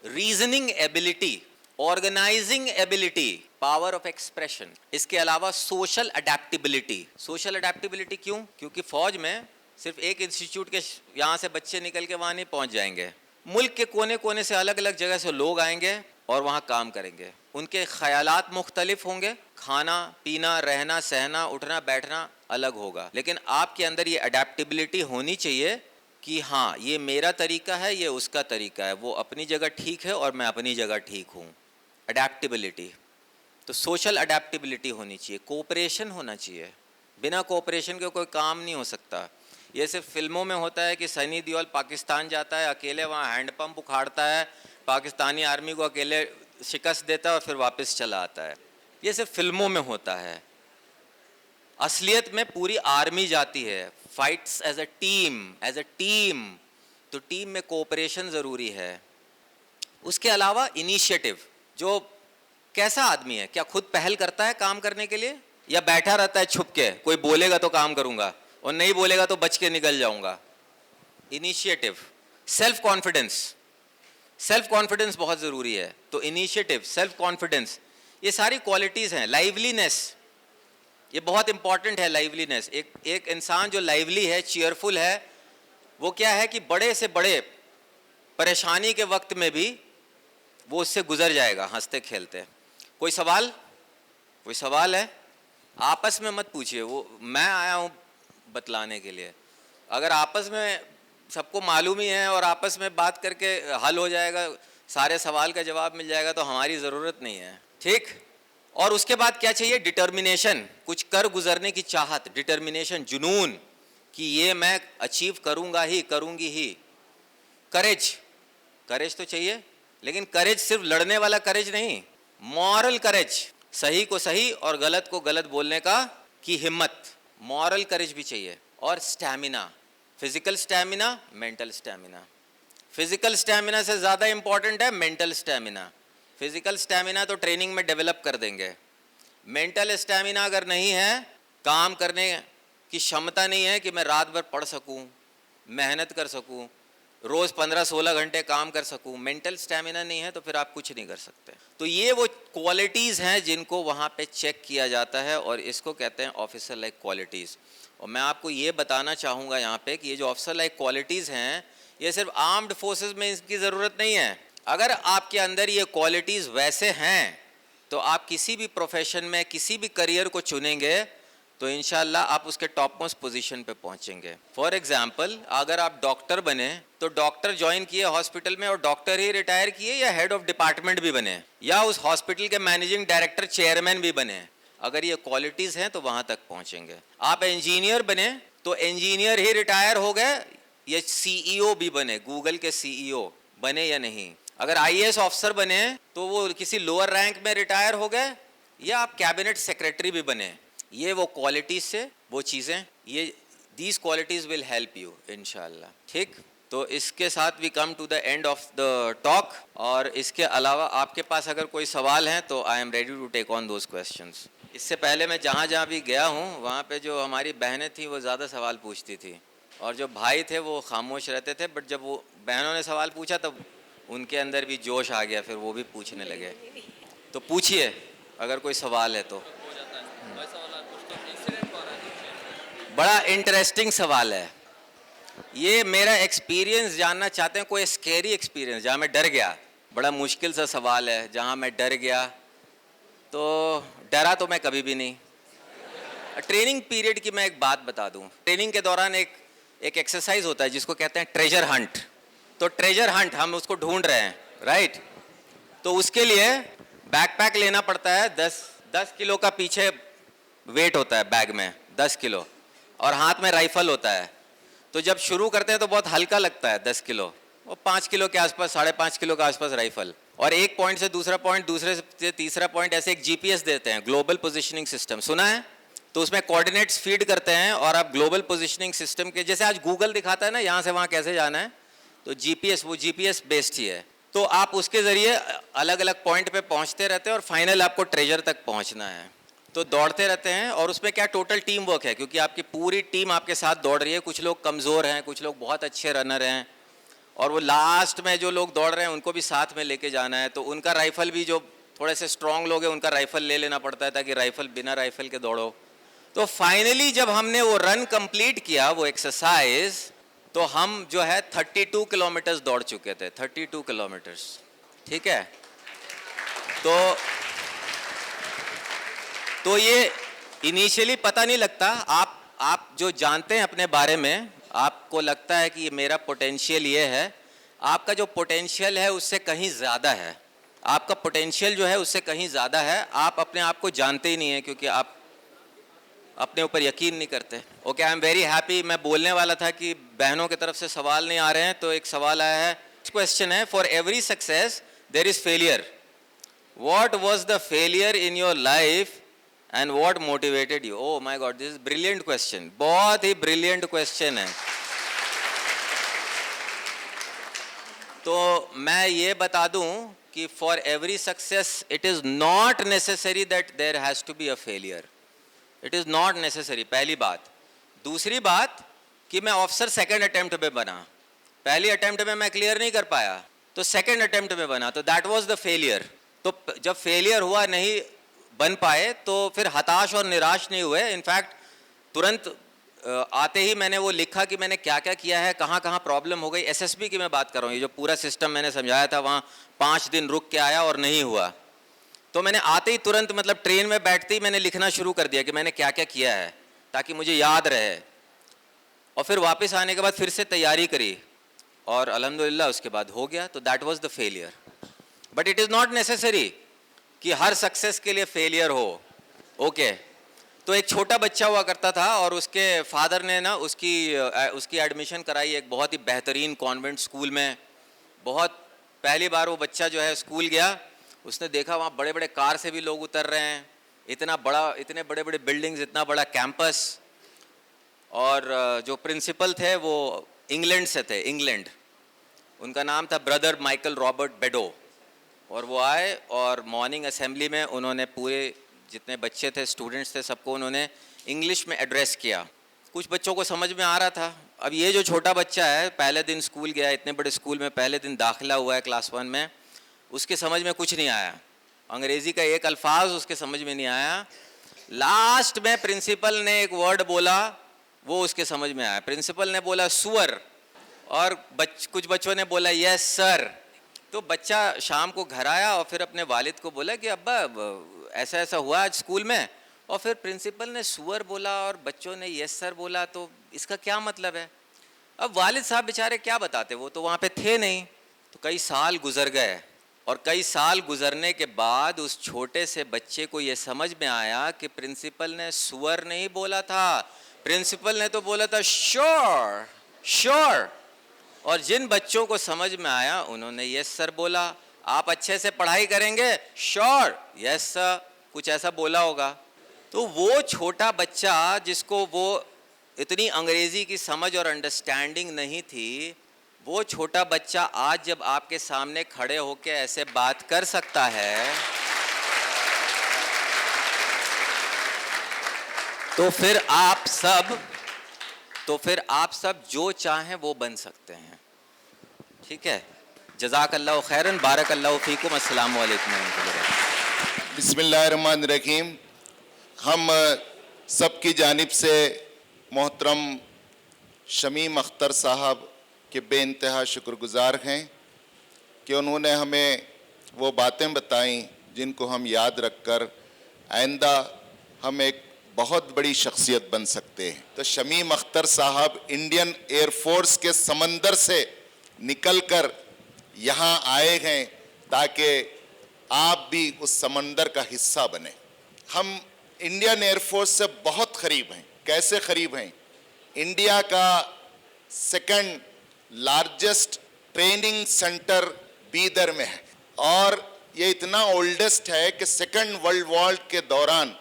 reasoning ability, organising ability, power of expression. इसके अलावा सोशल अडेप्टेबिलिटी। सोशल अडेप्टेबिलिटी क्यों? क्योंकि फौज में सिर्फ एक इंस्टीट्यूट के यहाँ से बच्चे निकल के वहाँ नहीं पहुँच जाएंगे। मुल्क के कोने कोने से, अलग अलग जगह से लोग आएंगे और वहाँ काम करेंगे। उनके ख्यालात मुख्तलिफ होंगे, खाना पीना, रहना सहना, उठना बैठना अलग होगा, लेकिन आपके अंदर ये अडेप्टेबिलिटी होनी चाहिए कि हाँ ये मेरा तरीका है, ये उसका तरीका है, वो अपनी जगह ठीक है और मैं अपनी जगह ठीक हूँ। अडेप्टेबिलिटी, तो सोशल अडेप्टेबिलिटी होनी चाहिए। कोऑपरेशन होना चाहिए, बिना कोऑपरेशन के कोई काम नहीं हो सकता। ये सिर्फ फिल्मों में होता है कि सनी देओल पाकिस्तान जाता है, अकेले वहाँ हैंडपंप उखाड़ता है, पाकिस्तानी आर्मी को अकेले शिकस्त देता है और फिर वापस चला आता है। ये सिर्फ फिल्मों में होता है। असलियत में पूरी आर्मी जाती है, फाइट्स एज अ टीम, तो टीम में कोऑपरेशन ज़रूरी है। उसके अलावा इनिशिएटिव, जो कैसा आदमी है, क्या खुद पहल करता है काम करने के लिए या बैठा रहता है छुप के, कोई बोलेगा तो काम करूंगा और नहीं बोलेगा तो बच के निकल जाऊंगा। इनिशिएटिव, सेल्फ कॉन्फिडेंस बहुत ज़रूरी है। तो इनिशिएटिव, सेल्फ कॉन्फिडेंस, ये सारी क्वालिटीज़ हैं। लाइवलीनेस, ये बहुत इंपॉर्टेंट है। लाइवलीनेस, एक इंसान जो लाइवली है, चीयरफुल है, वो क्या है कि बड़े से बड़े परेशानी के वक्त में भी वो उससे गुजर जाएगा हंसते खेलते। कोई सवाल है? आपस में मत पूछिए, वो मैं आया हूँ बतलाने के लिए। अगर आपस में सबको मालूम ही है और आपस में बात करके हल हो जाएगा, सारे सवाल का जवाब मिल जाएगा, तो हमारी ज़रूरत नहीं है, ठीक। और उसके बाद क्या चाहिए? डिटर्मिनेशन, कुछ कर गुजरने की चाहत, डिटर्मिनेशन, जुनून कि ये मैं अचीव करूँगी ही। करेज तो चाहिए, लेकिन करेज सिर्फ लड़ने वाला करेज नहीं, मॉरल करेज, सही को सही और गलत को गलत बोलने की हिम्मत, मॉरल करेज भी चाहिए। और stamina, physical stamina, mental stamina. Physical stamina से ज़्यादा इंपॉर्टेंट है मेंटल स्टैमिना। फिजिकल स्टैमिना तो ट्रेनिंग में डेवलप कर देंगे, मेंटल स्टैमिना अगर नहीं है, काम करने की क्षमता नहीं है कि मैं रात भर पढ़ सकूं, मेहनत कर सकूं, रोज़ 15-16 घंटे काम कर सकूं, मेंटल स्टैमिना नहीं है तो फिर आप कुछ नहीं कर सकते। तो ये वो क्वालिटीज़ हैं जिनको वहाँ पे चेक किया जाता है और इसको कहते हैं ऑफिसर लाइक क्वालिटीज़। और मैं आपको ये बताना चाहूँगा यहाँ पे कि ये जो ऑफिसर लाइक क्वालिटीज़ हैं, ये सिर्फ आर्म्ड फोर्सेस में इसकी ज़रूरत नहीं है। अगर आपके अंदर ये क्वालिटीज़ वैसे हैं तो आप किसी भी प्रोफेशन में किसी भी करियर को चुनेंगे तो इंशाल्लाह आप उसके टॉप मोस्ट पोजीशन पे पहुंचेंगे। फॉर एग्जांपल, अगर आप डॉक्टर बने तो डॉक्टर ज्वाइन किए हॉस्पिटल में और डॉक्टर ही रिटायर किए, या हेड ऑफ डिपार्टमेंट भी बने, या उस हॉस्पिटल के मैनेजिंग डायरेक्टर चेयरमैन भी बने, अगर ये क्वालिटीज़ हैं तो वहाँ तक पहुँचेंगे। आप इंजीनियर बने तो इंजीनियर ही रिटायर हो गए, या CEO भी बने, गूगल के CEO बने या नहीं। अगर IAS ऑफिसर बने तो वो किसी लोअर रैंक में रिटायर हो गए, या आप कैबिनेट सेक्रेटरी भी बने। ये वो क्वालिटीज़ से वो चीज़ें, ये these qualities will help you इंशाल्लाह, ठीक। तो इसके साथ we come to the end of the talk. और इसके अलावा आपके पास अगर कोई सवाल हैं तो I am ready to take on those questions. इससे पहले मैं जहाँ जहाँ भी गया हूँ वहाँ पे जो हमारी बहनें थी वो ज़्यादा सवाल पूछती थी, और जो भाई थे वो खामोश रहते थे, बट जब वो बहनों ने सवाल पूछा तब उनके अंदर भी जोश आ गया, फिर वो भी पूछने लगे। तो पूछिए अगर कोई सवाल है तो। बड़ा इंटरेस्टिंग सवाल है ये। मेरा एक्सपीरियंस जानना चाहते हैं, कोई स्कैरी एक्सपीरियंस जहाँ मैं डर गया? बड़ा मुश्किल सा सवाल है, जहाँ मैं डर गया। तो डरा तो मैं कभी भी नहीं। ट्रेनिंग पीरियड की मैं एक बात बता दूं। ट्रेनिंग के दौरान एक एक्सरसाइज होता है जिसको कहते हैं ट्रेजर हंट। तो ट्रेजर हंट, हम उसको ढूंढ रहे हैं, राइट? तो उसके लिए बैकपैक लेना पड़ता है। 10 किलो का पीछे वेट होता है बैग में, 10 किलो, और हाथ में राइफल होता है। तो जब शुरू करते हैं तो बहुत हल्का लगता है 10 किलो, और 5 किलो के आसपास, 5.5 किलो के आसपास राइफल, और एक पॉइंट से दूसरा पॉइंट, दूसरे से तीसरा पॉइंट, ऐसे एक जीपीएस देते हैं, ग्लोबल पोजिशनिंग सिस्टम, सुना है? तो उसमें कोऑर्डिनेट्स फीड करते हैं और आप ग्लोबल पोजिशनिंग सिस्टम के, जैसे आज गूगल दिखाता है ना यहाँ से वहाँ कैसे जाना है, तो जीपीएस, वो जीपीएस बेस्ड ही है। तो आप उसके ज़रिए अलग अलग पॉइंट पे पहुँचते रहते हैं और फाइनल आपको ट्रेजर तक पहुँचना है। तो दौड़ते रहते हैं, और उसमें क्या टोटल टीम वर्क है, क्योंकि आपकी पूरी टीम आपके साथ दौड़ रही है। कुछ लोग कमज़ोर हैं, कुछ लोग बहुत अच्छे रनर हैं, और वो लास्ट में जो लोग दौड़ रहे हैं उनको भी साथ में लेके जाना है। तो उनका राइफल भी, जो थोड़े से स्ट्रॉन्ग लोग हैं उनका राइफल ले लेना पड़ता है, ताकि राइफल, बिना राइफल के दौड़ो। तो फाइनली जब हमने वो रन कंप्लीट किया, वो एक्सरसाइज, तो हम जो है 32 किलोमीटर्स दौड़ चुके थे, 32 किलोमीटर्स, ठीक है? तो ये इनिशियली पता नहीं लगता। आप जो जानते हैं अपने बारे में, आपको लगता है कि ये मेरा पोटेंशियल ये है। आपका जो पोटेंशियल है उससे कहीं ज़्यादा है। आपका पोटेंशियल जो है उससे कहीं ज़्यादा है। आप अपने आप को जानते ही नहीं हैं, क्योंकि आप अपने ऊपर यकीन नहीं करते। Okay, I am very happy. मैं बोलने वाला था कि बहनों की तरफ से सवाल नहीं आ रहे हैं, तो एक सवाल आया है। क्वेश्चन है, for every success there is failure. What was the failure in your life and what motivated you? Oh my god, this is brilliant question. बहुत ही ब्रिलियंट क्वेश्चन है। तो मैं ये बता दूं कि for every success it is not necessary that there has to be a failure. It is not necessary, पहली बात। दूसरी बात कि मैं ऑफिसर सेकेंड अटेम्प्ट में बना, पहली अटेम्प्ट में मैं क्लियर नहीं कर पाया, तो सेकेंड अटेम्प्ट में बना, तो दैट वाज द फेलियर। तो जब फेलियर हुआ, नहीं बन पाए, तो फिर हताश और निराश नहीं हुए। इनफैक्ट तुरंत आते ही मैंने वो लिखा कि मैंने क्या क्या किया है, कहाँ कहाँ प्रॉब्लम हो गई। एसएसबी की मैं बात कर रहा हूँ, ये जो पूरा सिस्टम मैंने समझाया था, वहाँ 5 दिन रुक के आया और नहीं हुआ। तो मैंने आते ही तुरंत, मतलब ट्रेन में बैठते ही मैंने लिखना शुरू कर दिया कि मैंने क्या क्या किया है, ताकि मुझे याद रहे। और फिर वापस आने के बाद फिर से तैयारी करी, और अल्हम्दुलिल्लाह उसके बाद हो गया। तो that was the failure. But it is not necessary कि हर सक्सेस के लिए फेलियर हो। ओके, तो एक छोटा बच्चा हुआ करता था, और उसके फादर ने ना उसकी एडमिशन कराई एक बहुत ही बेहतरीन कॉन्वेंट स्कूल में। बहुत पहली बार वो बच्चा जो है स्कूल गया, उसने देखा वहाँ बड़े बड़े कार से भी लोग उतर रहे हैं, इतने बड़े बड़े बिल्डिंग्स, इतना बड़ा कैंपस। और जो प्रिंसिपल थे वो इंग्लैंड से थे, इंग्लैंड। उनका नाम था ब्रदर माइकल रॉबर्ट बेडो। और वो आए और मॉर्निंग असेंबली में उन्होंने पूरे जितने बच्चे थे, स्टूडेंट्स थे, सबको उन्होंने इंग्लिश में एड्रेस किया। कुछ बच्चों को समझ में आ रहा था। अब ये जो छोटा बच्चा है, पहले दिन स्कूल गया, इतने बड़े स्कूल में पहले दिन दाखिला हुआ है क्लास 1 में, उसके समझ में कुछ नहीं आया। अंग्रेज़ी का एक अल्फाज उसके समझ में नहीं आया। लास्ट में प्रिंसिपल ने एक वर्ड बोला, वो उसके समझ में आया। प्रिंसिपल ने बोला सुअर, और कुछ बच्चों ने बोला यस सर। तो बच्चा शाम को घर आया और फिर अपने वालिद को बोला कि अब्बा ऐसा ऐसा हुआ आज स्कूल में, और फिर प्रिंसिपल ने सुअर बोला और बच्चों ने यस सर बोला, तो इसका क्या मतलब है? अब वालिद साहब बेचारे क्या बताते, वो तो वहाँ पे थे नहीं। तो कई साल गुजर गए, और कई साल गुजरने के बाद उस छोटे से बच्चे को ये समझ में आया कि प्रिंसिपल ने सुअर नहीं बोला था, प्रिंसिपल ने तो बोला था श्योर श्योर। और जिन बच्चों को समझ में आया उन्होंने यस सर बोला। आप अच्छे से पढ़ाई करेंगे, श्योर यस सर, कुछ ऐसा बोला होगा। तो वो छोटा बच्चा जिसको वो इतनी अंग्रेज़ी की समझ और अंडरस्टैंडिंग नहीं थी, वो छोटा बच्चा आज जब आपके सामने खड़े होकर ऐसे बात कर सकता है, तो फिर आप सब तो फिर आप सब जो चाहें वो बन सकते हैं। ठीक है, जज़ाकल्लाहु खैरन, बारकल्लाहु फीकुम, अस्सलामु अलैकुम वरहमतुल्लाह। बिस्मिल्लाहिर्रहमानिर्रहीम। हम सबकी जानिब से मोहतरम शमीम अख्तर साहब के बेइंतहा शुक्रगुजार हैं कि उन्होंने हमें वो बातें बताई जिनको हम याद रखकर आइंदा हम एक बहुत बड़ी शख्सियत बन सकते हैं। तो शमीम अख्तर साहब इंडियन एयरफोर्स के समंदर से निकलकर यहाँ आए हैं ताकि आप भी उस समंदर का हिस्सा बने। हम इंडियन एयरफोर्स से बहुत करीब हैं। कैसे करीब हैं? इंडिया का second largest training centre Bidar में है और ये इतना ओल्डेस्ट है कि सेकंड वर्ल्ड वॉर के दौरान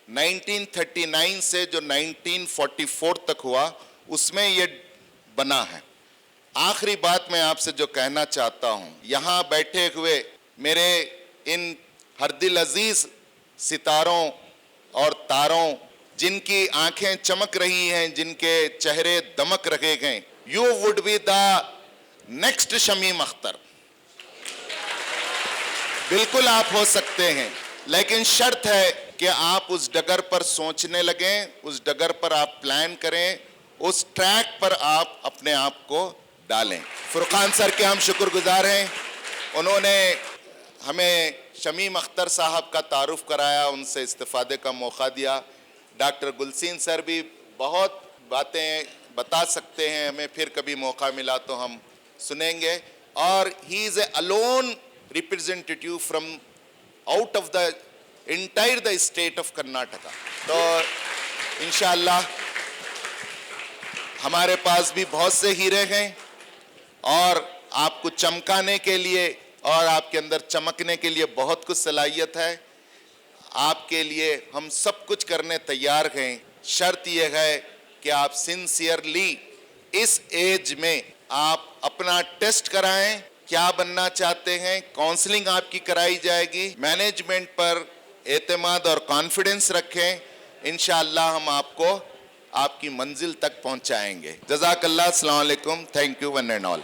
1939 से जो 1944 तक हुआ उसमें ये बना है। आखिरी बात मैं आपसे जो कहना चाहता हूँ, यहाँ बैठे हुए मेरे इन हरदिल अजीज सितारों और तारों जिनकी आंखें चमक रही हैं, जिनके चेहरे दमक रहे हैं, you would be the next Shamim Akhtar. बिल्कुल आप हो सकते हैं, लेकिन शर्त है कि आप उस डगर पर सोचने लगें, उस डगर पर आप प्लान करें, उस ट्रैक पर आप अपने आप को डालें। फुरकान सर के हम शुक्रगुजार हैं, उन्होंने हमें शमीम अख्तर साहब का तारुफ कराया, उनसे इस्तिफादे का मौका दिया। डॉक्टर गुलसीन सर भी बहुत बातें बता सकते हैं, हमें फिर कभी मौका मिला तो हम सुनेंगे। और he is A alone representative from out of the entire the state of Karnataka. तो इंशाअल्लाह हमारे पास भी बहुत से हीरे हैं और आपको चमकाने के लिए और आपके अंदर चमकने के लिए बहुत कुछ सलाहियत है। आपके लिए हम सब कुछ करने तैयार हैं। शर्त यह है कि आप सिंसियरली इस एज में आप अपना टेस्ट कराएं, क्या बनना चाहते हैं, काउंसलिंग आपकी कराई जाएगी, मैनेजमेंट पर एतमाद और कॉन्फिडेंस रखें। इंशाअल्लाह हम आपको आपकी मंजिल तक पहुंचाएंगे। जज़ाकल्लाह, अस्सलाम वालेकुम, thank you one and all.